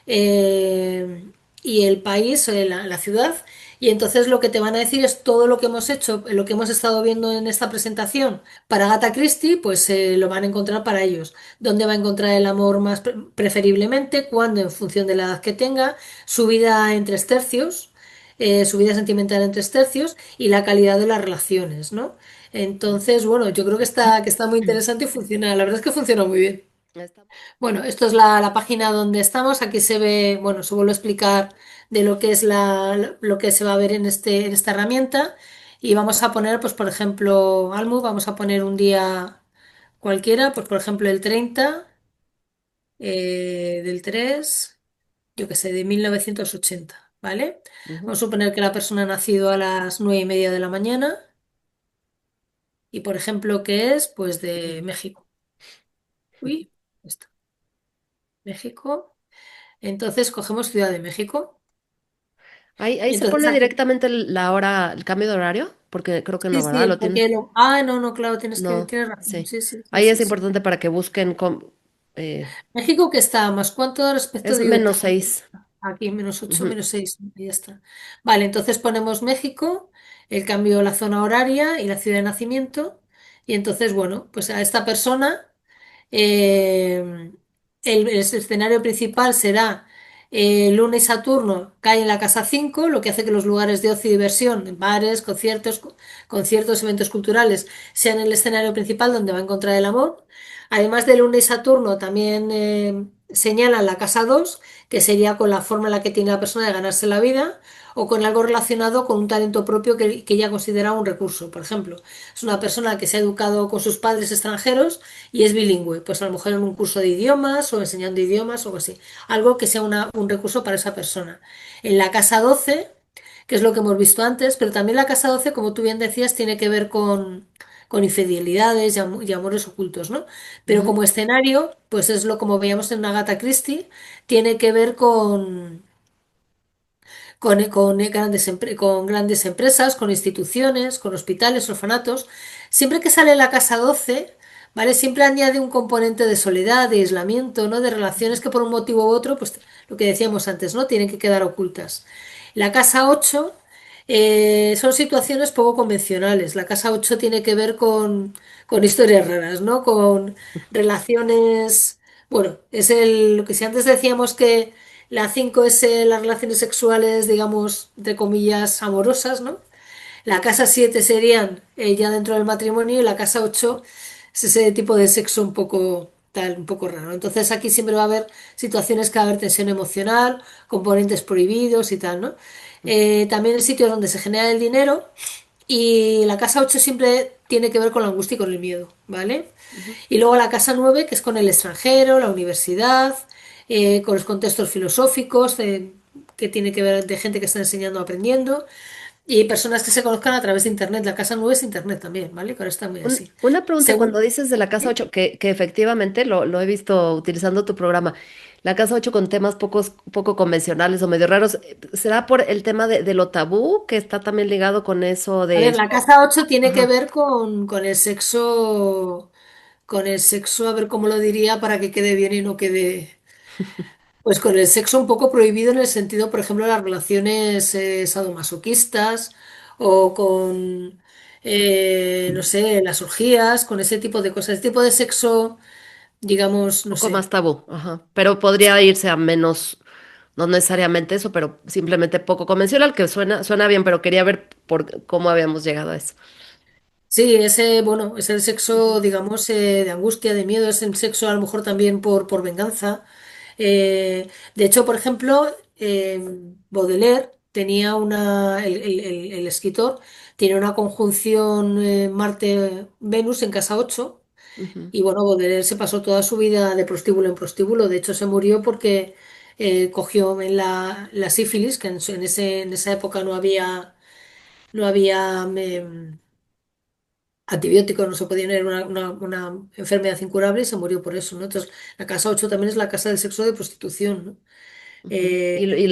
eh, y el país, la ciudad. Y entonces lo que te van a decir es todo lo que hemos hecho, lo que hemos estado viendo en esta presentación para Agatha Christie, pues lo van a encontrar para ellos. ¿Dónde va a encontrar el amor más preferiblemente? ¿Cuándo? En función de la edad que tenga. Su vida en tres tercios, su vida sentimental en tres tercios y la calidad de las relaciones, ¿no? Entonces, bueno, yo creo que está muy interesante y funciona. La verdad es que funciona muy bien. está- Bueno, esto es la página donde estamos. Aquí se ve, bueno, se vuelve a explicar de lo que es lo que se va a ver en esta herramienta. Y vamos a poner, pues, por ejemplo, Almu, vamos a poner un día cualquiera, pues, por ejemplo, el 30 del 3 yo qué sé, de 1980, ¿vale? ujú, Vamos a suponer que la persona ha nacido a las 9:30 de la mañana y, por ejemplo, que es, pues, de México. Uy, esto, México. Entonces cogemos Ciudad de México. ahí Y se entonces pone aquí. directamente la hora, el cambio de horario, porque creo que Sí, no, ¿verdad? sí, Lo tiene. No, no, claro, No, tienes razón. sí. Sí, sí, sí, Ahí sí, es sí. importante para que busquen eh, México que está a más cuánto respecto es de menos Utah. 6. Aquí -8, Ujú, -6, y ya está. Vale, entonces ponemos México, el cambio, la zona horaria y la ciudad de nacimiento. Y entonces, bueno, pues a esta persona. Eh, el escenario principal será Luna y Saturno cae en la casa 5, lo que hace que los lugares de ocio y diversión, bares, conciertos, eventos culturales, sean el escenario principal donde va a encontrar el amor. Además de Luna y Saturno, también señalan la casa 2, que sería con la forma en la que tiene la persona de ganarse la vida o con algo relacionado con un talento propio que ella considera un recurso. Por ejemplo, es una persona que se ha educado con sus padres extranjeros y es bilingüe, pues a lo mejor en un curso de idiomas o enseñando idiomas o algo así, algo que sea un recurso para esa persona. En la casa 12, que es lo que hemos visto antes, pero también la casa 12, como tú bien decías, tiene que ver con infidelidades y amores ocultos, ¿no? Pero ujú, como escenario, pues es lo como veíamos en Agatha Christie, tiene que ver con grandes empresas, con instituciones, con hospitales, orfanatos. Siempre que sale la casa 12, ¿vale? Siempre añade un componente de soledad, de aislamiento, ¿no? De relaciones que por un motivo u otro, pues lo que decíamos antes, ¿no? Tienen que quedar ocultas. La casa 8 son situaciones poco convencionales. La casa 8 tiene que ver con historias raras, ¿no? Con relaciones. Bueno, lo que si antes decíamos que la 5 es las relaciones sexuales, digamos, entre comillas, amorosas, ¿no? La casa 7 serían ya dentro del matrimonio y la casa 8 es ese tipo de sexo un poco tal, un poco raro. Entonces aquí siempre va a haber situaciones que va a haber tensión emocional, componentes prohibidos y tal, ¿no? También el sitio donde se genera el dinero y la casa 8 siempre tiene que ver con la angustia y con el miedo, ¿vale? ujú. Y luego la casa 9 que es con el extranjero, la universidad, con los contextos filosóficos, que tiene que ver de gente que está enseñando o aprendiendo, y personas que se conozcan a través de Internet. La casa 9 es Internet también, ¿vale? Que ahora está muy así. Una pregunta, cuando Según, dices de la casa ¿sí? 8 que efectivamente lo he visto utilizando tu programa, la casa 8 con temas poco convencionales o medio raros, ¿será por el tema de lo tabú que está también ligado con eso A de... ver, la casa 8 tiene que Ajá. ver con el sexo, a ver cómo lo diría para que quede bien y no quede. Pues con el sexo un poco prohibido en el sentido, por ejemplo, de las relaciones sadomasoquistas o con, no sé, las orgías, con ese tipo de cosas, ese tipo de sexo, digamos, Un no poco más sé. tabú, ajá. Pero podría irse a menos, no necesariamente eso, pero simplemente poco convencional, que suena bien, pero quería ver por cómo habíamos llegado a eso. Sí, ese, bueno, es el sexo, Ujú, digamos, de angustia, de miedo, es el sexo a lo mejor también por venganza. De hecho, por ejemplo, Baudelaire tenía el escritor, tiene una conjunción Marte-Venus en casa 8 ujú. y bueno, Baudelaire se pasó toda su vida de prostíbulo en prostíbulo, de hecho se murió porque cogió en la sífilis, que en esa época no había antibióticos, no se podía tener una enfermedad incurable y se murió por eso, ¿no? Entonces, la casa 8 también es la casa del sexo de prostitución, ¿no? Ujú.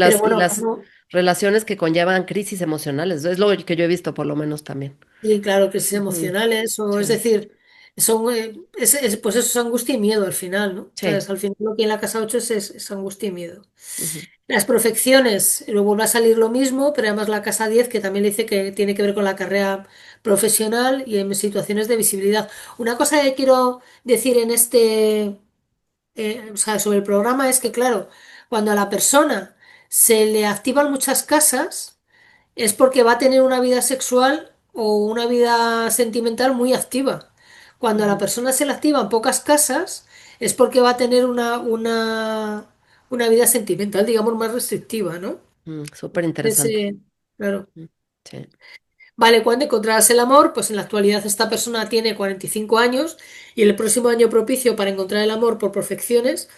Pero Y bueno, las relaciones que conllevan crisis emocionales, es lo que yo he visto por lo menos también. sí, claro, crisis Ujú. emocionales, o es Sí, decir, pues eso es angustia y miedo al final, ¿no? sí. Entonces, al final lo que en la casa 8 es angustia y miedo. Ujú, Las profecciones, luego vuelve a salir lo mismo, pero además la casa 10 que también le dice que tiene que ver con la carrera profesional y en situaciones de visibilidad. Una cosa que quiero decir o sea, sobre el programa es que, claro, cuando a la persona se le activan muchas casas, es porque va a tener una vida sexual o una vida sentimental muy activa. Cuando a la ujú. persona se le activan pocas casas, es porque va a tener una vida sentimental, digamos, más restrictiva, ¿no? Súper interesante. Ese, claro. Mm, sí. Vale, cuando encontrarás el amor, pues en la actualidad esta persona tiene 45 años y el próximo año propicio para encontrar el amor por perfecciones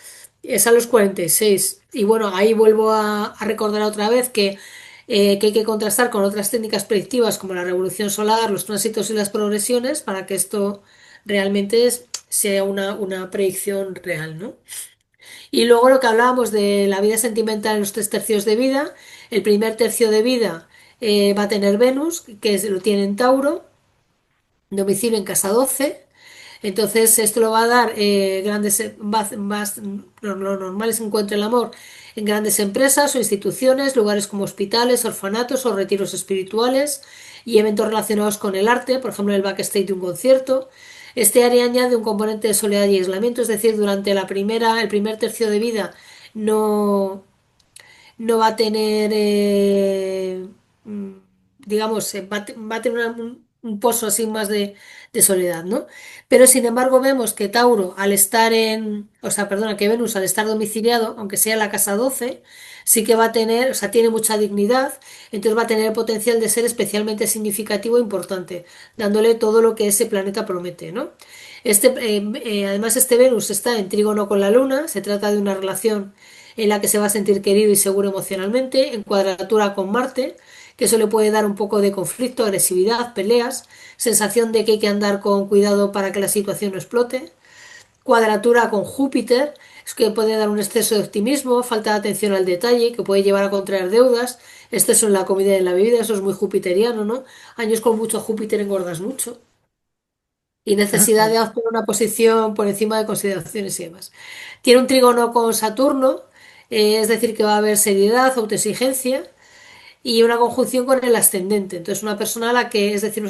es a los 46. Y bueno, ahí vuelvo a recordar otra vez que hay que contrastar con otras técnicas predictivas como la revolución solar, los tránsitos y las progresiones para que esto realmente sea una predicción real, ¿no? Y luego lo que hablábamos de la vida sentimental en los 3 tercios de vida, el primer tercio de vida va a tener Venus, lo tiene en Tauro, domicilio en casa 12. Entonces esto lo va a dar lo normal es que encuentre el amor en grandes empresas o instituciones, lugares como hospitales, orfanatos o retiros espirituales y eventos relacionados con el arte, por ejemplo el backstage de un concierto. Este área añade un componente de soledad y aislamiento, es decir, durante el primer tercio de vida no, no va a tener, mm, digamos, va a tener un pozo así más de soledad, ¿no? Pero sin embargo vemos que Tauro, o sea, perdona, que Venus al estar domiciliado, aunque sea en la casa 12 sí que va a tener, o sea, tiene mucha dignidad, entonces va a tener el potencial de ser especialmente significativo e importante, dándole todo lo que ese planeta promete, ¿no? Además, este Venus está en trígono con la Luna, se trata de una relación en la que se va a sentir querido y seguro emocionalmente, en cuadratura con Marte, que eso le puede dar un poco de conflicto, agresividad, peleas, sensación de que hay que andar con cuidado para que la situación no explote, cuadratura con Júpiter, es que puede dar un exceso de optimismo, falta de atención al detalle, que puede llevar a contraer deudas, exceso en la comida y en la bebida, eso es muy jupiteriano, ¿no? Años con mucho Júpiter engordas mucho. Y necesidad Ajá. de obtener una posición por encima de consideraciones y demás. Tiene un trígono con Saturno, es decir, que va a haber seriedad, autoexigencia y una conjunción con el ascendente. Entonces, una persona a la que, es decir,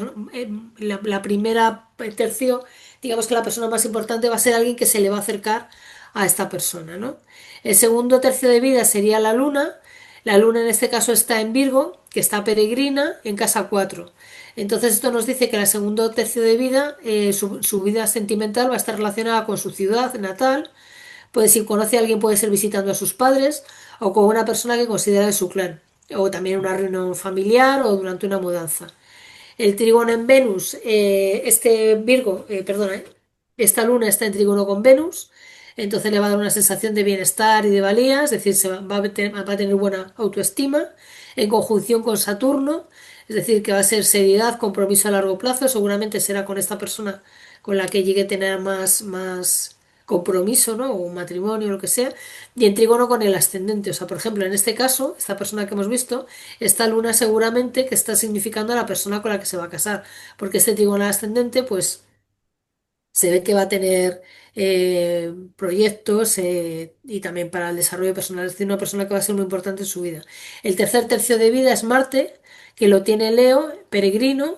la primera tercio, digamos que la persona más importante va a ser alguien que se le va a acercar a esta persona, ¿no? El segundo tercio de vida sería la luna. La luna en este caso está en Virgo, que está peregrina en casa 4. Entonces esto nos dice que el segundo tercio de vida, su vida sentimental va a estar relacionada con su ciudad natal. Pues si conoce a alguien puede ser visitando a sus padres o con una persona que considera de su clan, o también una reunión familiar o durante una mudanza. El trígono en Venus, perdona, esta luna está en trígono con Venus, entonces le va a dar una sensación de bienestar y de valía, es decir, va a tener buena autoestima, en conjunción con Saturno, es decir, que va a ser seriedad, compromiso a largo plazo, seguramente será con esta persona con la que llegue a tener más compromiso, ¿no? O un matrimonio, o lo que sea, y en trígono con el ascendente. O sea, por ejemplo, en este caso, esta persona que hemos visto, esta luna seguramente que está significando a la persona con la que se va a casar, porque este trígono ascendente, pues se ve que va a tener proyectos y también para el desarrollo personal. Es decir, una persona que va a ser muy importante en su vida. El tercer tercio de vida es Marte, que lo tiene Leo, peregrino.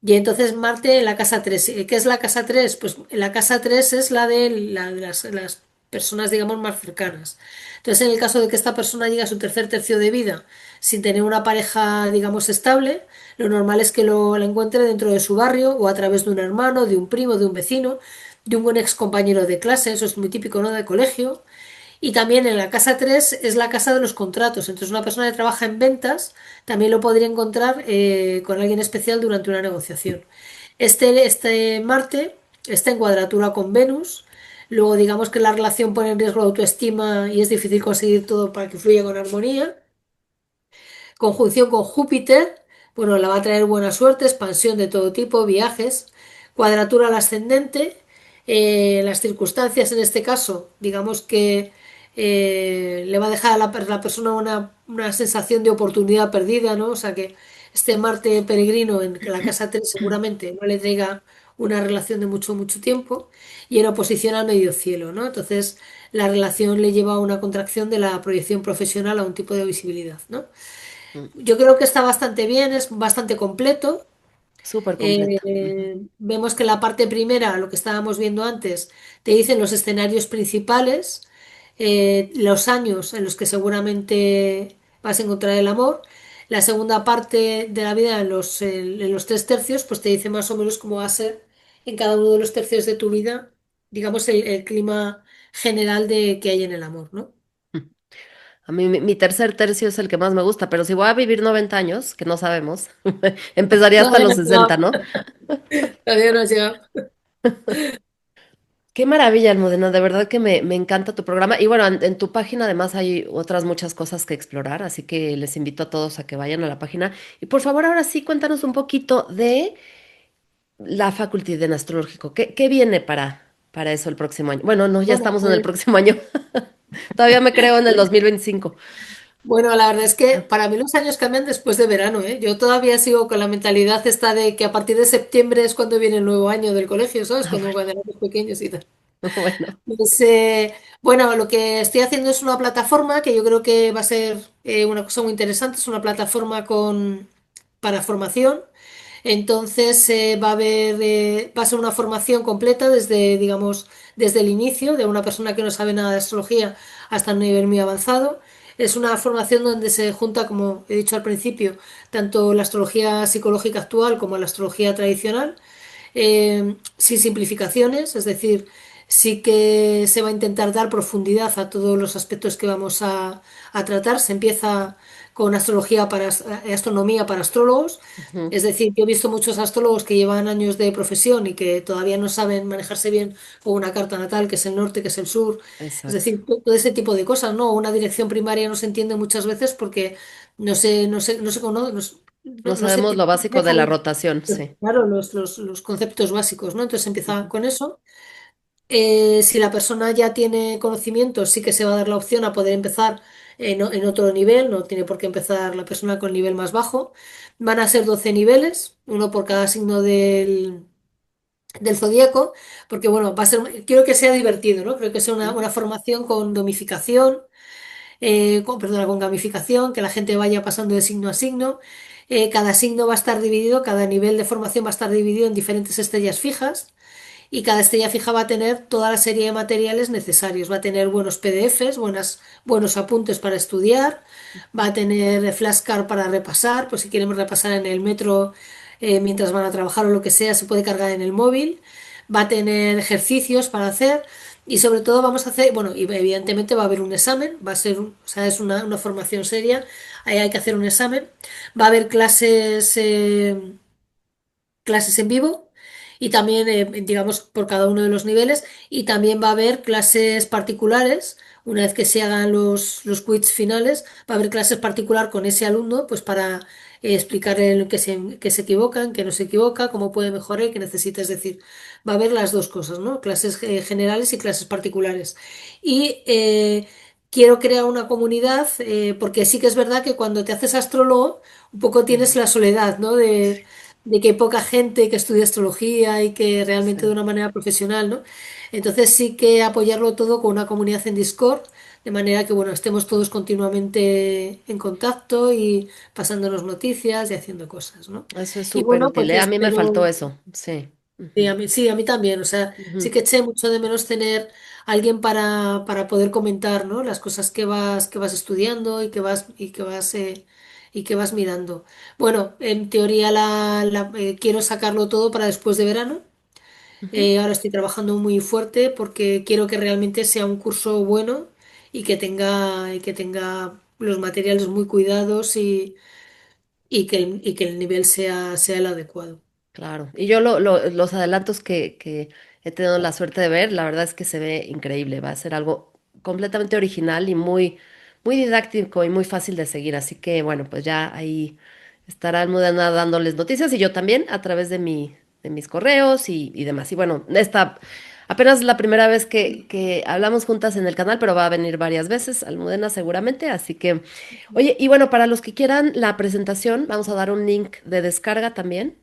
Y entonces Marte en la casa 3. ¿Qué es la casa 3? Pues la casa 3 es la de las personas, digamos, más cercanas. Entonces, en el caso de que esta persona llegue a su tercer tercio de vida sin tener una pareja, digamos, estable, lo normal es que lo encuentre dentro de su barrio o a través de un hermano, de un primo, de un vecino, de un buen ex compañero de clase, eso es muy típico, ¿no? De colegio. Y también en la casa 3 es la casa de los contratos. Entonces, una persona que trabaja en ventas también lo podría encontrar con alguien especial durante una negociación. Este Marte está en cuadratura con Venus. Luego, digamos que la relación pone en riesgo la autoestima y es difícil conseguir todo para que fluya con armonía. Conjunción con Júpiter, bueno, la va a traer buena suerte, expansión de todo tipo, viajes. Cuadratura al ascendente. Las circunstancias en este caso, digamos que le va a dejar a la persona una sensación de oportunidad perdida, ¿no? O sea que este Marte peregrino en la casa 3 seguramente no le traiga una relación de mucho, mucho tiempo y en oposición al medio cielo, ¿no? Entonces la relación le lleva a una contracción de la proyección profesional a un tipo de visibilidad, ¿no? Mm, Yo creo que está bastante bien, es bastante completo. súper completo. Ujú. Vemos que la parte primera, lo que estábamos viendo antes, te dicen los escenarios principales, los años en los que seguramente vas a encontrar el amor. La segunda parte de la vida, en los tres tercios, pues te dice más o menos cómo va a ser en cada uno de los tercios de tu vida, digamos, el clima general que hay en el amor, ¿no? A mí mi tercer tercio es el que más me gusta, pero si voy a vivir 90 años, que no sabemos, empezaría hasta Todavía no los has 60, llegado, ¿no? todavía no has llegado. Qué maravilla, Almudena, de verdad que me encanta tu programa. Y bueno, en tu página además hay otras muchas cosas que explorar, así que les invito a todos a que vayan a la página. Y por favor, ahora sí, cuéntanos un poquito de la Faculty de Astrológico. ¿Qué viene para eso el próximo año? Bueno, no, ya Bueno, estamos en el pues próximo año. Todavía me creo en el 2025. bueno, la verdad es que para mí los años cambian después de verano, ¿eh? Yo todavía sigo con la mentalidad esta de que a partir de septiembre es cuando viene el nuevo año del colegio, ¿sabes? Ah, Cuando éramos pequeños y tal. bueno, Pues, bueno, lo que estoy haciendo es una plataforma que yo creo que va a ser una cosa muy interesante. Es una plataforma para formación. Entonces va a ser una formación completa desde, digamos, desde el inicio de una persona que no sabe nada de astrología hasta un nivel muy avanzado. Es una formación donde se junta, como he dicho al principio, tanto la astrología psicológica actual como la astrología tradicional, sin simplificaciones, es decir, sí que se va a intentar dar profundidad a todos los aspectos que vamos a tratar. Se empieza con astronomía para astrólogos, ujú, es decir, yo he visto muchos astrólogos que llevan años de profesión y que todavía no saben manejarse bien con una carta natal, que es el norte, que es el sur, es exacto. decir, todo ese tipo de cosas, ¿no? Una dirección primaria no se entiende muchas veces porque No no se sabemos lo básico de la manejan, rotación, sí. claro, los conceptos básicos, ¿no? Entonces empieza Ujú, con eso. Si la persona ya tiene conocimientos, sí que se va a dar la opción a poder empezar en otro nivel, no tiene por qué empezar la persona con el nivel más bajo. Van a ser 12 niveles, uno por cada signo del zodíaco, porque bueno, quiero que sea divertido, ¿no? Creo que sea una, ujú. una formación con domificación, perdona, con gamificación, que la gente vaya pasando de signo a signo. Cada signo va a estar dividido, cada nivel de formación va a estar dividido en diferentes estrellas fijas y cada estrella fija va a tener toda la serie de materiales necesarios. Va a tener buenos PDFs, buenos apuntes para estudiar, va a tener flashcard para repasar, pues si quieren repasar en el metro mientras van a trabajar o lo que sea, se puede cargar en el móvil. Va a tener ejercicios para hacer y sobre todo vamos a hacer, bueno, y evidentemente va a haber un examen, va a ser, o sea, es una formación seria, ahí hay que hacer un examen. Va a haber clases en vivo y también, digamos, por cada uno de los niveles. Y también va a haber clases particulares. Una vez que se hagan los quiz finales, va a haber clases particular con ese alumno, pues para explicarle que se equivoca, en qué no se equivoca, cómo puede mejorar, qué necesita. Es decir, va a haber las dos cosas, ¿no? Clases generales y clases particulares. Y quiero crear una comunidad, porque sí que es verdad que cuando te haces astrólogo, un poco tienes Ujú. la soledad, ¿no? de que hay poca gente que estudia astrología y que realmente de Sí. una manera profesional, ¿no? Entonces sí que apoyarlo todo con una comunidad en Discord, de manera que, bueno, estemos todos continuamente en contacto y pasándonos noticias y haciendo cosas, ¿no? Eso es Y súper bueno, útil, pues ¿eh? A mí me faltó espero, eso, sí. sí, Ujú, sí, a mí también, o sea, sí ujú. que eché mucho de menos tener alguien para poder comentar, ¿no? Las cosas que vas estudiando y que vas mirando. Bueno, en teoría quiero sacarlo todo para después de verano. Ujú. Ahora estoy trabajando muy fuerte porque quiero que realmente sea un curso bueno y que tenga los materiales muy cuidados y que el nivel sea el adecuado. Claro, y yo los adelantos que he tenido la suerte de ver, la verdad es que se ve increíble, va a ser algo completamente original y muy didáctico y muy fácil de seguir, así que bueno, pues ya ahí estará Almudena dándoles noticias y yo también a través de mis correos y demás. Y bueno, esta apenas es la primera vez que hablamos juntas en el canal, pero va a venir varias veces Almudena seguramente, así que, oye, y bueno, para los que quieran la presentación, vamos a dar un link de descarga también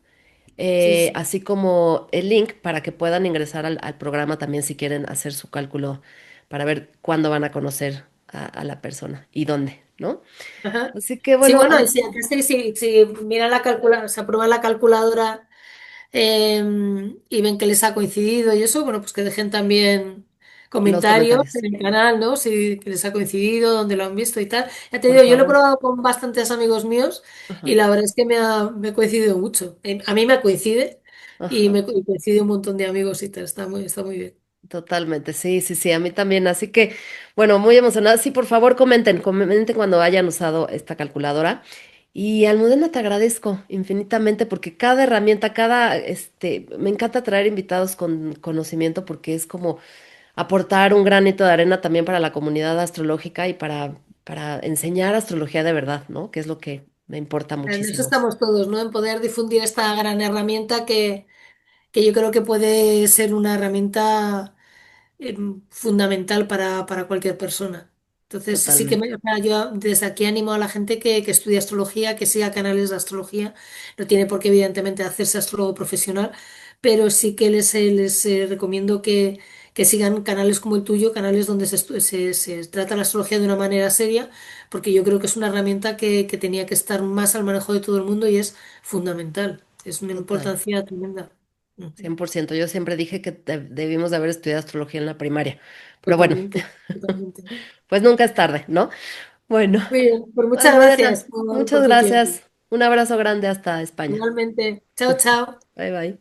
Sí, sí. así como el link para que puedan ingresar al programa también si quieren hacer su cálculo para ver cuándo van a conocer a la persona y dónde, ¿no? Ajá. Así que Sí, bueno, bueno, y si miran la calculadora, se aprueban la calculadora y ven que les ha coincidido y eso, bueno, pues que dejen también los comentarios comentarios, en el canal, ¿no? Si que les ha coincidido, dónde lo han visto y tal. Ya te por digo, yo lo he favor. probado con bastantes amigos míos y Ajá, la verdad es que me ha coincidido mucho. A mí me coincide ajá. y coincide un montón de amigos y tal. Está muy bien. Totalmente, sí, sí, sí, a mí también. Así que, bueno, muy emocionada. Sí, por favor, comenten cuando hayan usado esta calculadora. Y Almudena, te agradezco infinitamente porque cada herramienta, me encanta traer invitados con conocimiento porque es como aportar un granito de arena también para la comunidad astrológica y para enseñar astrología de verdad, ¿no? Que es lo que me importa En eso muchísimo. estamos todos, ¿no? En poder difundir esta gran herramienta que yo creo que puede ser una herramienta fundamental para cualquier persona. Entonces, sí que Totalmente, o sea, yo desde aquí animo a la gente que estudie astrología, que siga canales de astrología. No tiene por qué, evidentemente, hacerse astrólogo profesional, pero sí que les recomiendo que sigan canales como el tuyo, canales donde se trata la astrología de una manera seria, porque yo creo que es una herramienta que tenía que estar más al manejo de todo el mundo y es fundamental. Es una total. importancia tremenda. Ujú. 100%. Yo siempre dije que debimos de haber estudiado astrología en la primaria. Pero bueno, Totalmente, totalmente. pues nunca es tarde, ¿no? Bueno, Muy bien, pues muchas Almudena, gracias muchas por tu tiempo. gracias. Un abrazo grande hasta España. Igualmente. Chao, chao. Bye bye.